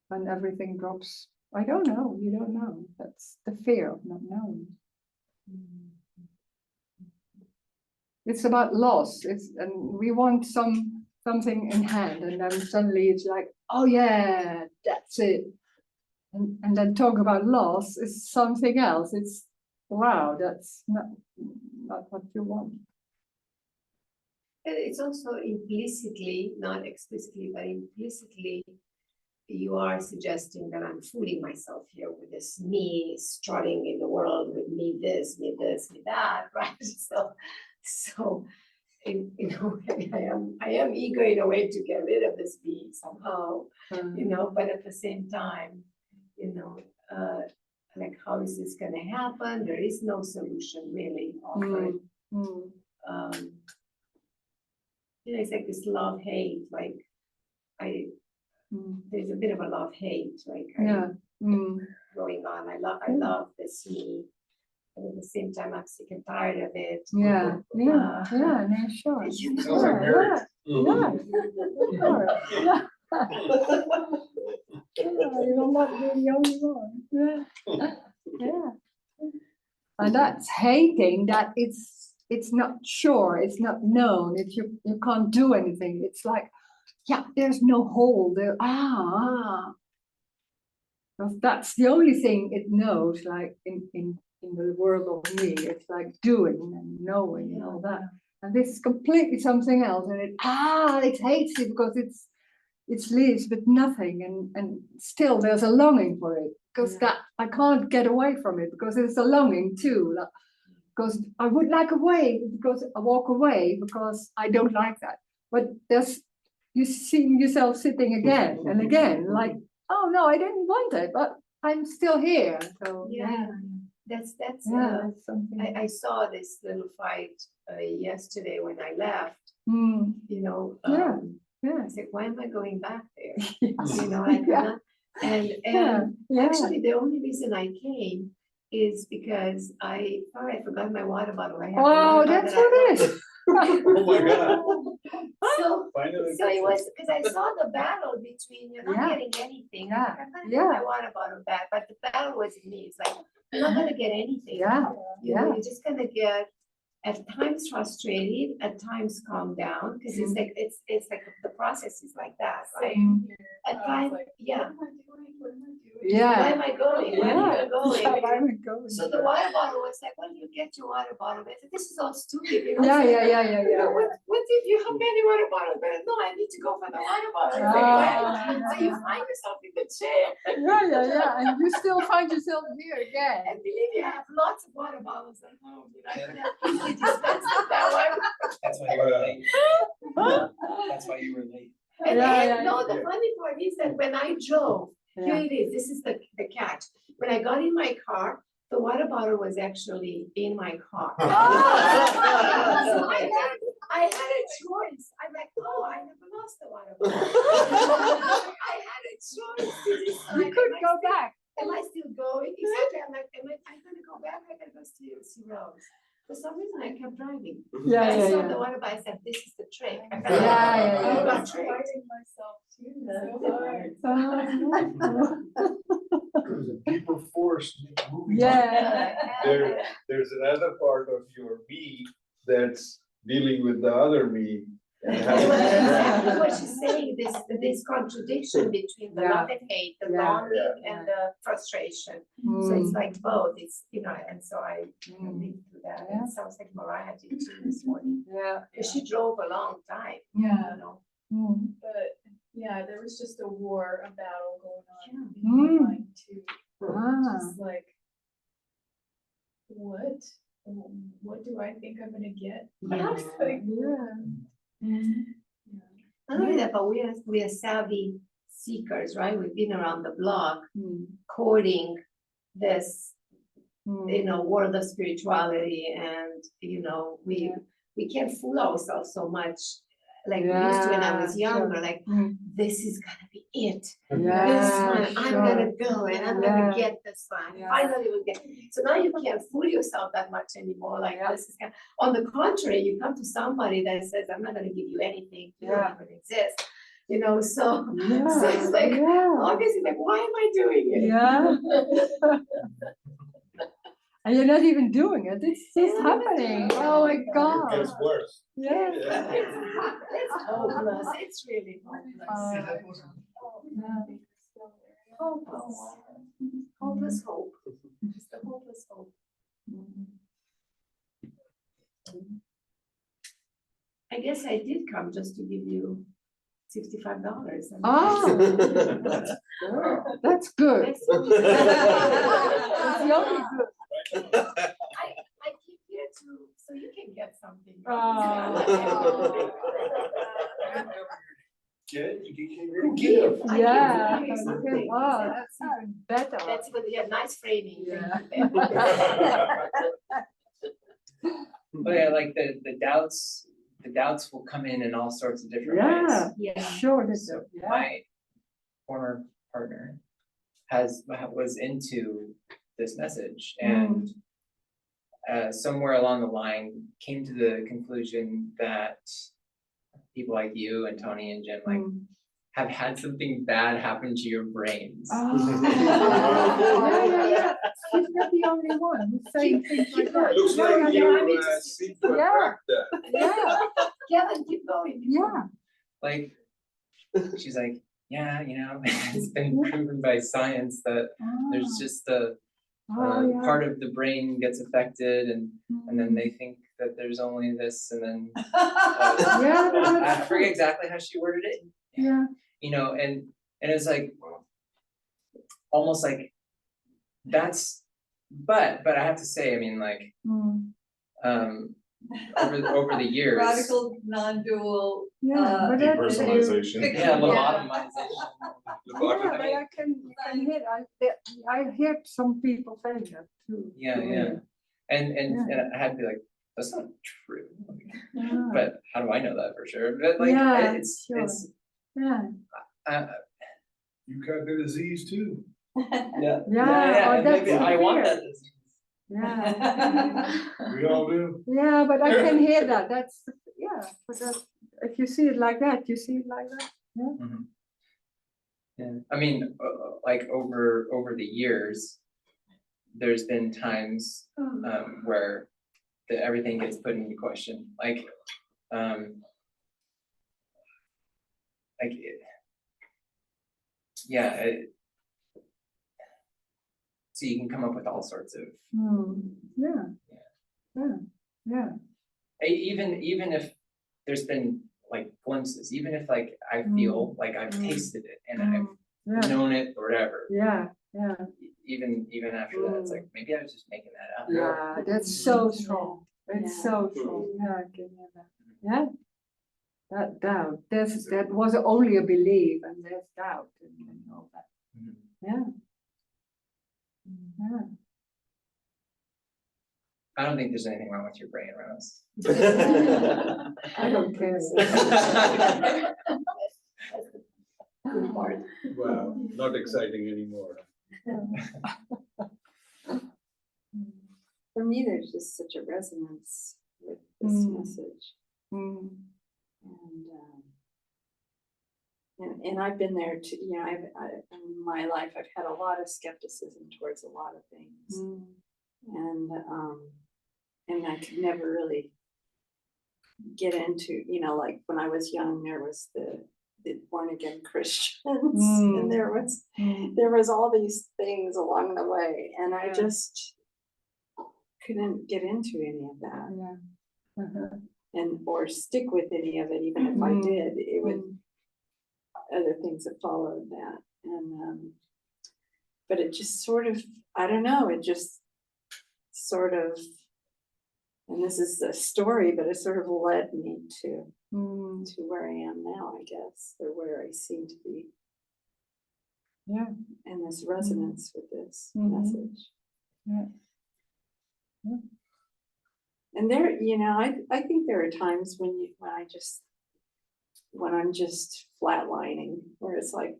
when everything drops. I don't know, you don't know, that's the fear of not knowing. It's about loss, and we want something in hand, and then suddenly it's like, oh yeah, that's it. And then talk about loss is something else. It's wow, that's not what you want. And it's also implicitly, not explicitly, but implicitly, you are suggesting that I'm fooling myself here with this me strutting in the world with me this, me that, right? So in a way, I am eager in a way to get rid of this me somehow, you know, but at the same time, you know, like how is this gonna happen? There is no solution really offered. You know, it's like this love-hate, like there's a bit of a love-hate, like Yeah. going on. I love this me, but at the same time, I'm sick and tired of it. Yeah, yeah, yeah, no, sure. You know, Sounds like marriage. Yeah, sure, yeah. Yeah, you're not the only one. Yeah, yeah. And that's hating that it's not sure, it's not known, it's you can't do anything. It's like, yeah, there's no hole there. Because that's the only thing it knows, like in the world of me. It's like doing and knowing and all that. And this is completely something else. And it hates it because it's leaves with nothing, and still there's a longing for it, because that I can't get away from it, because it's a longing too, like, because I would like I walk away because I don't like that, but you see yourself sitting again and again, like, oh no, I didn't want it, but I'm still here, so That's it's something. I saw this little fight yesterday when I left, Mm, you know, yeah. I said, why am I going back there? Yes. You know, I Yeah. cannot. And Yeah. actually, the only reason I came is because I forgot my water bottle. I have Oh, the water that's bottle what it that is. Oh my God. So, so it was because I saw the battle between you're not Yeah. getting anything. Yeah. I'm gonna Yeah. get my water bottle back, but the battle was in me. It's like you're not gonna get anything. Yeah. You know, Yeah. you're just gonna get at times frustrated, at times calm down, because it's like it's like the process is like that, right? At times, yeah. Yeah. Where am I going? Where am I going? Yeah, where am I going? So the water bottle was like, well, you get your water bottle. I said, this is all stupid. You know, Yeah, it's yeah, like, yeah, yeah, you know, yeah. what if you have many water bottles? But no, I need to go for the water bottle. It's like, Ah, so you find yourself in the chair. Yeah, and you still find yourself here again. And believe me, I have lots of water bottles at home. You know, I can easily dispense with that one. That's why you were late. That's why you were late. And Yeah, no, the funny part is that when I drove, here Yeah. it is, this is the catch. When I got in my car, the water bottle was actually in my car. So I had a choice. I'm like, oh, I never lost the water bottle. I had a choice to decide. You could go back. Am I still going? Exactly. I'm like, am I gonna go back? I gotta go see Rose. For some reason, I kept driving. Yeah, I yeah, saw yeah. the one, but I said, this is the trick. I Yeah, yeah, I yeah. was fighting myself too, so hard. There's a deeper force moving. Yeah, There's another part of your me that's dealing with the other me. And having Well, that exactly what she's saying, this contradiction between the Yeah. love and hate, the Yeah. longing and the frustration. So it's like both, it's, and so I lived through that. Yeah. It sounds like Mariah did too this morning. yeah, Because she drove a long time, yeah. you know. But yeah, there was just a war, a battle going on in Mm. my mind too. Ah, Just like, what do I think I'm gonna get? yeah, Like, yeah. Not only that, but we are savvy seekers, right? We've been around the block courting this, world of spirituality, and, we can't fool ourselves so much like we used to when I was Yeah, sure. younger, like, this is gonna be it. This Yeah, one, I'm sure. gonna go and I'm Yeah. gonna get this one. Yeah. Finally we'll get. So now you can't fool yourself that much anymore, like Yeah. this is kind on the contrary, you come to somebody that says, I'm not gonna give you anything, you don't Yeah. even exist. So, so Yeah, it's like, yeah, obviously, like, why am I doing it? yeah. And you're not even doing it, it's just happening, oh my It God. gets worse. Yeah. It's hopeless, it's really hopeless. Yeah. Hopeless. Hopeless hope. It's the hopeless hope. I guess I did come just to give you $65. Oh, that's good. That's the only good. I keep here to, so you can get something. Oh. Get, you can Who give. give? I Yeah, can give you something. oh, that's even better. That's good, yeah, nice framing. Yeah. But yeah, like the doubts will come in all sorts of different ways. Yeah, Yeah. sure, that's So it, yeah. my former partner was into this message and somewhere along the line came to the conclusion that people like you and Tony and Jim have had something bad happen to your brains. Oh, yeah. She's not the only one who's saying things like that. Looks Yeah, like yeah, you seem to attract that. yeah, Kevin, keep going. yeah. Like, she's like, yeah, it's been proven by science that there's just a yeah. part of the brain gets affected and then they think that there's only this and then Yeah, I forget exactly how she worded it. yeah. And it's like almost like that's but I have to say, I mean, like over the years. Radical, non-dual. Yeah, but that- Depersonalization. Yeah, lobotomization. Yeah, but I can hear, I hear some people saying that too. Yeah, to me. yeah. And I had to be like, that's not true. Yeah. But how do I know that for sure? But like Yeah, it's sure. Yeah, You got the disease too. yeah. Yeah, oh, And that's maybe I so want weird. that disease. yeah. We all do. Yeah, but I can hear that, that's, yeah, but that, if you see it like that, you see it like that, yeah. Yeah, I mean, like over the years, there's been times where everything gets put into question, like so you can come up with all sorts of Yeah. even if there's been like glimpses, even if like I feel like I've tasted it and I've known it or whatever. Yeah. Even after that, it's like maybe I was just making that up. Yeah, that's so strong. It's so strong. Yeah, I can hear that. Yeah. That doubt. That was only a belief, and there's doubt and all that. Yeah. Yeah. I don't think there's anything wrong with your brain, Rose. I don't care. Wow, not exciting anymore. For me, there's just such a resonance with this message. Mm. And I've been there too, you know, in my life, I've had a lot of skepticism towards a lot of things. And I could never really get into, you know, like when I was young, there was the born again Christians, and there was all these things along the way, and I just couldn't get into any of that. And or stick with any of it, even if I did, it would other things that followed that. And but it just sort of, I don't know, it just sort of, and this is the story, but it sort of led me to where I am now, I guess, or where I seem to be. Yeah. And this resonance with this message. And there, you know, I think there are times when I'm just flatlining, where it's like,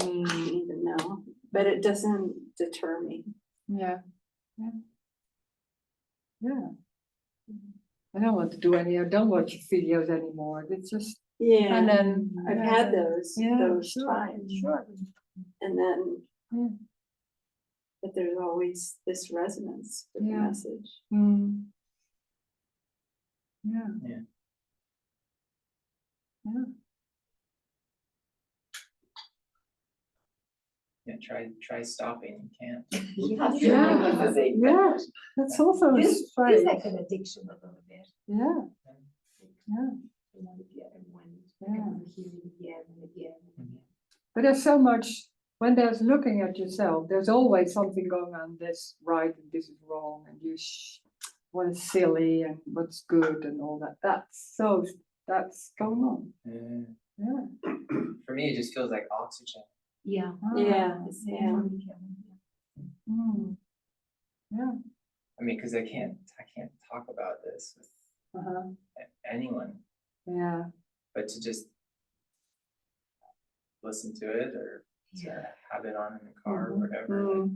I don't even know, but it doesn't deter me. Yeah. I don't want to do any, I don't watch videos anymore. It's just, Yeah, and then I've had those sure, times. Sure. And then, but there's always this resonance with the message. Yeah. Yeah, try stopping, you can't. Yeah. That's also It's strange. like an addiction a little bit. Yeah. You want to get and hear it again and again and again. But there's so much, when there's looking at yourself, there's always something going on, this right and this is wrong, and what is silly and what's good and all that. That's going on. Yeah. For me, it just feels like oxygen. Yeah. Yeah. I mean, because I can't talk about this with anyone, Yeah. but to just listen to it or to have it on in the car or whatever.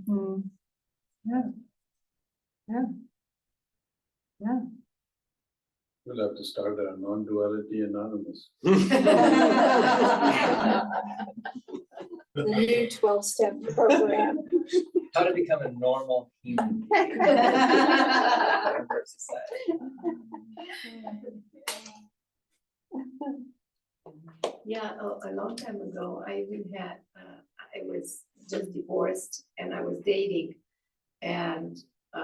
Yeah. We'll have to start a non-duality anonymous. The new 12-step program. How to become a normal human being in our society. Yeah, a long time ago, I even had, I was just divorced and I was dating. And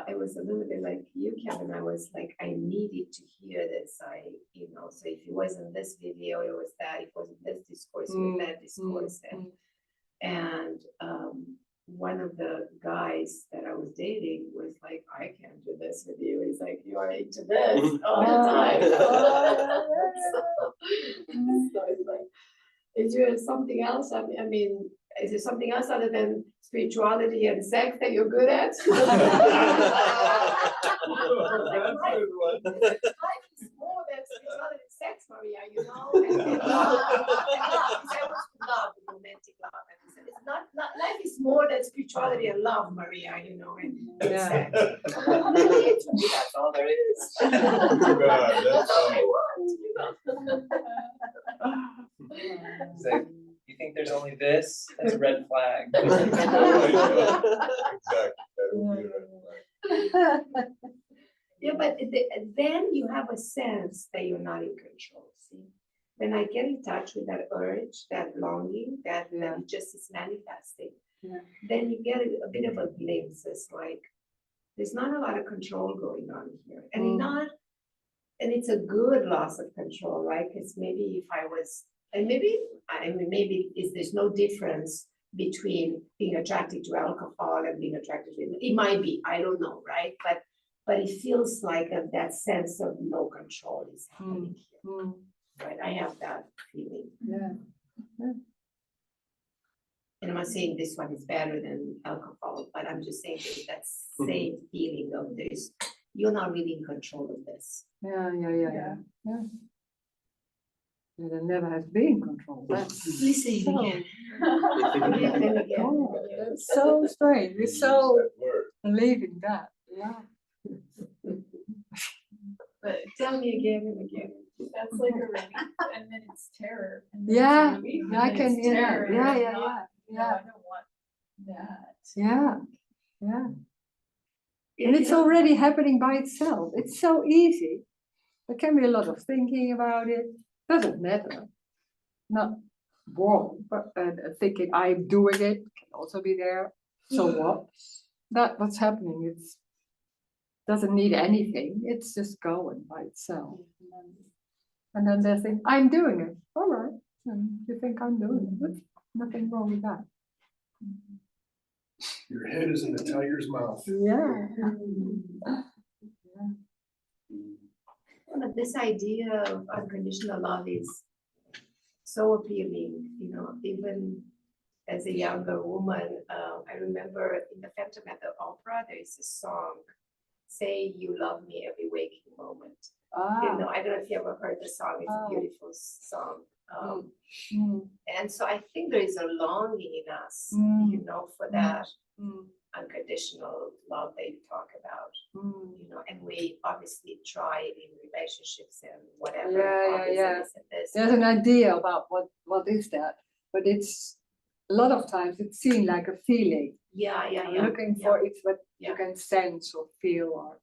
it was a little bit like you, Kevin. I was like, I needed to hear this. So if it wasn't this video, it was that. If it wasn't this discourse, it was that discourse. And one of the guys that I was dating was like, I can't do this with you. He's like, you are into this all the time. So it's like, is there something else? I mean, is there something else other than spirituality and sex that you're good at? Life is more than spirituality and sex, Maria, you know? And love, romantic love. And he said, it's not, life is more than spirituality and love, Maria, you know, and sex. To me, that's all there is. That's all I want, you know? It's like, you think there's only this? That's a red flag. Exactly. That would be a red flag. Yeah, but then you have a sense that you're not in control. See, when I get in touch with that urge, that longing, that it just is manifesting, then you get a bit of a glimpse. It's like there's not a lot of control going on here, and it's a good loss of control, right? Because maybe if I was, and maybe there's no difference between being attracted to alcohol and being attracted to it. It might be, I don't know, right? But it feels like that sense of no control is happening here, right? I have that feeling. And I'm not saying this one is better than alcohol, but I'm just saying that same feeling of this, you're not really in control of this. Yeah. There never has been control. That's Listen, so, again. it's so strange. We're so That word. believing that. Yeah. but Tell me again and again. that's like a relief, and then it's terror. And then it's a Yeah, relief, and yeah, I then can it's hear that. terror, and Yeah, I'm yeah, not- yeah, No, yeah. I don't want that. Yeah, yeah. Yeah, And you it's know, already happening by itself. It's so easy. There can be a lot of thinking about it. Doesn't matter. Not wrong, but thinking I'm doing it can also be there. So what? That what's happening. It's doesn't need anything. It's just going by itself. And then they think I'm doing it. All right. And you think I'm doing it. But nothing wrong with that. Your head is in the tiger's mouth. Yeah. but this idea of unconditional love is so appealing, you know, even as a younger woman, I remember in the Phantom at the Opera, there is a song, Say You Love Me Every Waking Moment. You know, I don't know if you ever heard the song, it's a Oh. beautiful song. Mm, And so I think there is a longing in us, Mm. you know, for that mm, unconditional love that you talk about, mm. you know, and we obviously try it in relationships and whatever. Yeah, all this yeah. and this and this, There's but- an idea about what is that, but it's a lot of times it's seen like a feeling. Yeah, yeah, I'm yeah. looking yeah. for it's what you Yeah. can sense or feel, or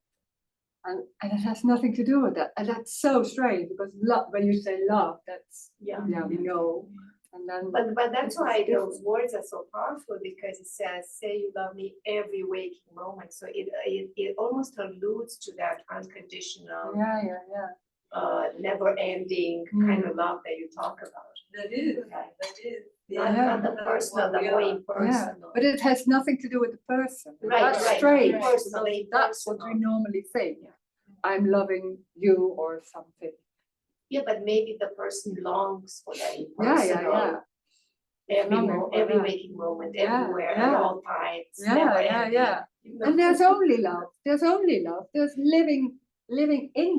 and it has nothing to do with that. And that's so strange because love, when you say love, that's Yeah. we know, and then But that's It's why different. those words are so powerful, because it says, say you love me every waking moment. So it almost alludes to that unconditional, never ending kind of love that you talk about. That is, Right. that is. Not the personal, the more impersonal. but it has nothing to do with the person. And Right, that's right, strange. impersonal, Because that's what we impersonal. normally think. I'm loving you or something. Yeah, but maybe the person longs for that Yeah, impersonal. yeah, yeah. Longing for Every that. waking moment, Yeah, everywhere, at yeah. all times, Yeah, never yeah, ending. yeah. you know? And there's only love. There's only love. There's living in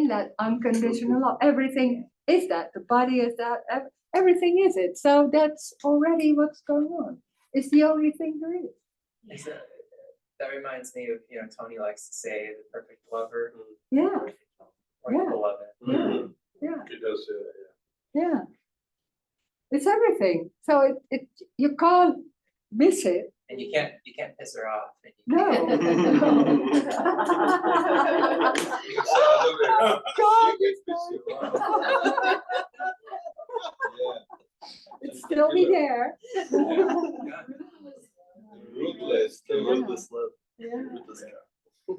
that unconditional love. Everything is that. The body is that. Everything is it. So that's already what's going on. It's the only thing there is. It's a- that reminds me of, you know, Tony likes to say the perfect lover Yeah, or Yeah. the beloved. yeah, yeah, It does say that, yeah. It's everything. So it you can't miss it. And you can't piss her off. And you No. You said other way around. God, You get pissed off. Yeah. it's still be there. Yeah. Ruthless, the Yeah. ruthless love. Yeah. Ruthless love.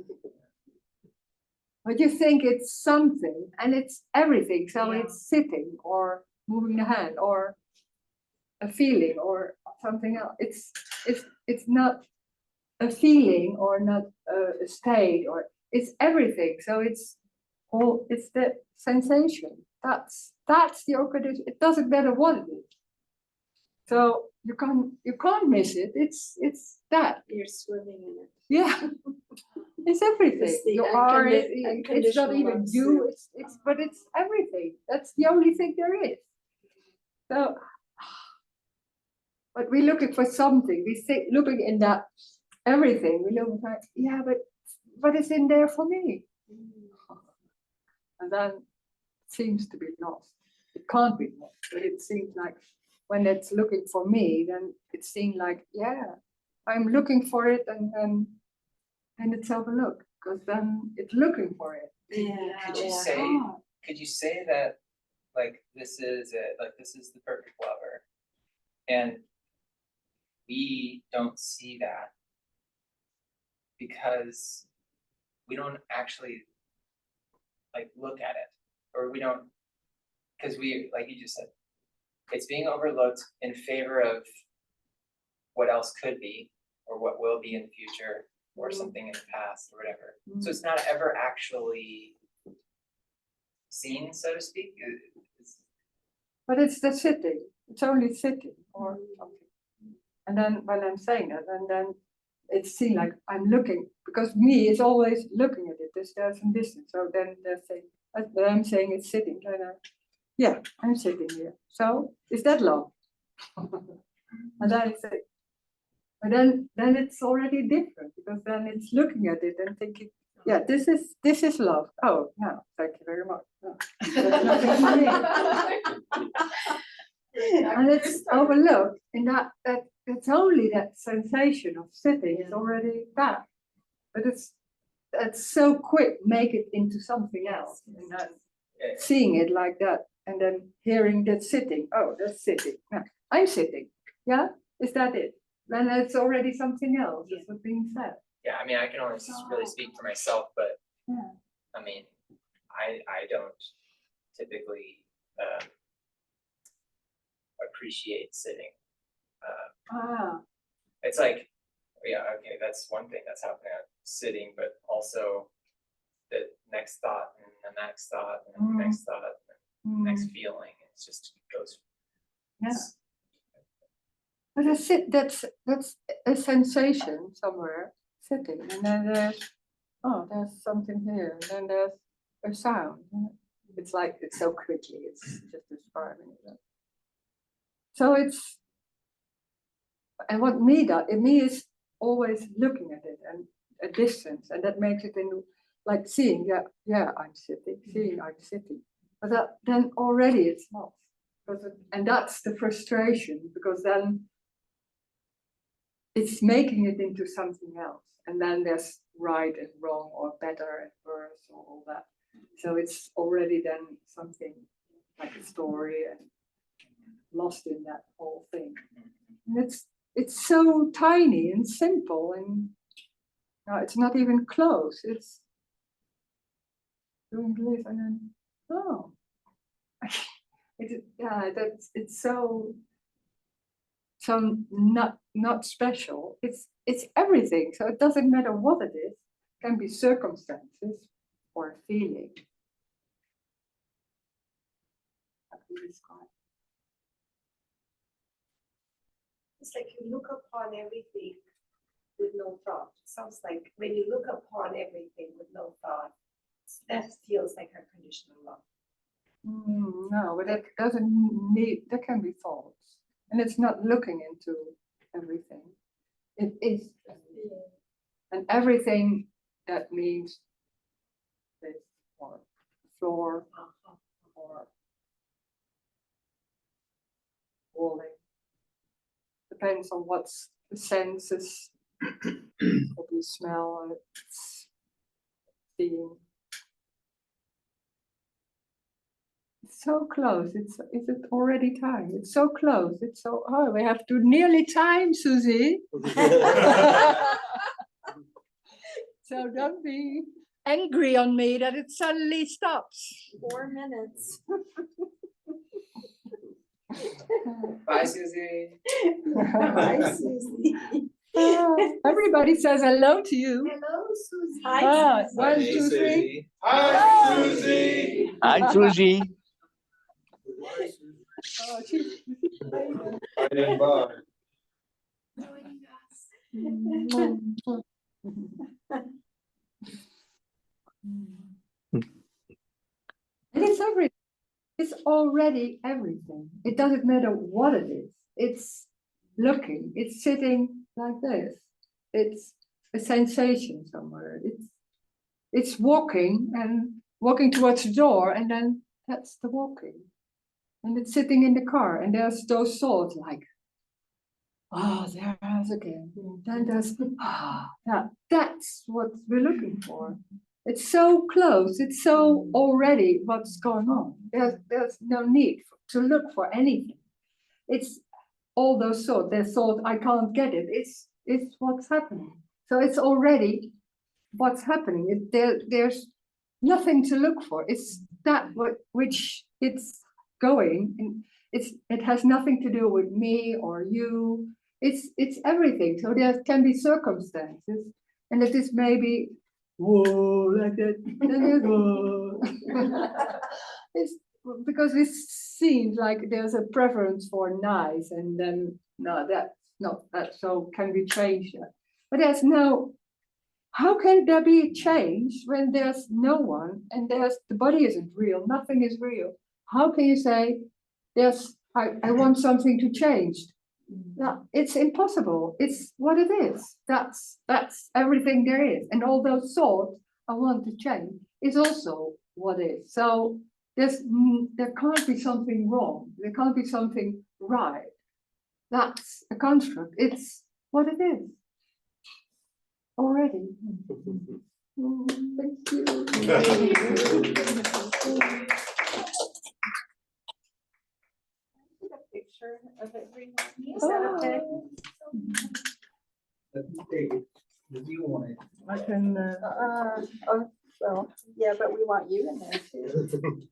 But you think it's something and it's everything. So Yeah. it's sitting or moving the hand or a feeling or something else. It's not a feeling or not a state or it's everything. So it's the sensation. That's the organization. It doesn't matter what it is. So you can't miss it. It's that. You're swimming in it. Yeah. It's everything. It's the You are it. uncondi- It's not unconditional even love you. soup. But it's everything. That's the only thing there is. So, but we're looking for something. We think looking in that everything. We look like, yeah, but what is in there for me? And then it seems to be lost. It can't be lost. But it seems like when it's looking for me, then it seems like, yeah, I'm looking for it, and then it's overlooked because then it's looking for it. Yeah. Could you yeah. say, Ah, could you say that, like, this is it, like, this is the perfect lover? And we don't see that because we don't actually, like, look at it, or we don't, because we, like you just said, it's being overlooked in favor of what else could be, or what will be in the future, or something in the past, or whatever. So it's not ever actually seen, so to speak. It's- But it's the sitting. It's only sitting or something. And then when I'm saying that, and then it's seen like I'm looking, because me is always looking at it. There's some distance. So then they're saying, but I'm saying it's sitting. Yeah, I'm sitting here. So is that love? And then I say, but then it's already different because then it's looking at it and thinking, Yeah, this is love. Oh, no, thank you very much. No, there's nothing for me. And it's overlooked in that it's only that sensation of sitting is already that. But it's so quick, make it into something else. And then seeing it like that, and then hearing that sitting, oh, that's sitting. Yeah, I'm sitting. Yeah, is that it? Then it's already something else. That's what's being said. Yeah, I mean, I can only really speak for myself, but Yeah. I mean, I don't typically appreciate sitting. It's like, yeah, okay, that's one thing that's happening, sitting, but also the next thought and the next thought and the next thought and the next feeling. It's just goes. Yeah. But that's a sensation somewhere sitting, and then there's something here, and then there's a sound. It's like it's so quickly. It's just describing it. So it's, and what me does, me is always looking at it and a distance, and that makes it in like seeing. Yeah, I'm sitting. Seeing, I'm sitting. But then already it's not, and that's the frustration, because then it's making it into something else, and then there's right and wrong or better and worse or all that. So it's already then something like a story and lost in that whole thing. And it's so tiny and simple, and it's not even close. It's doing this and then it's so not special. It's everything. So it doesn't matter what it is. It can be circumstances or a feeling. It's like you look upon everything with no thought. Sounds like when you look upon everything with no thought, that feels like unconditional love. No, but that doesn't need, that can be false. And it's not looking into everything. It is everything. And everything that means this or floor or walling. Depends on what's the senses, what you smell, or seeing. It's so close. Is it already time? It's so close. It's so, we have to nearly time, Susie. So don't be angry on me that it suddenly stops. 4 minutes. Bye, Susie. Bye, Susie. Everybody says hello to you. Hello, Susie. Hi, Susie. 1, 2, 3. Hi, Susie. Hi, Susie. Oh, she's Bye. It's everything. It's already everything. It doesn't matter what it is. It's looking. It's sitting like this. It's a sensation somewhere. It's walking and walking towards the door, and then that's the walking. And it's sitting in the car, and there's those thoughts like, oh, there's again. Then there's, that's what we're looking for. It's so close. It's so already what's going on. There's no need to look for anything. It's all those thoughts. There's thought, I can't get it. It's what's happening. So it's already what's happening. There's nothing to look for. It's that which it's going. And it has nothing to do with me or you. It's everything. So there can be circumstances, and it is maybe whoa like that. It's because it seems like there's a preference for nice, and then no, that's not that. So can we change that? But there's no. How can there be a change when there's no one and the body isn't real? Nothing is real. How can you say I want something to change? No, it's impossible. It's what it is. That's everything there is. And all those thoughts I want to change is also what is. So there can't be something wrong. There can't be something right. That's a construct. It's what it is. Already. Thank you. A picture of everyone. Is that okay? I can. Oh, well, yeah, but we want you in there too.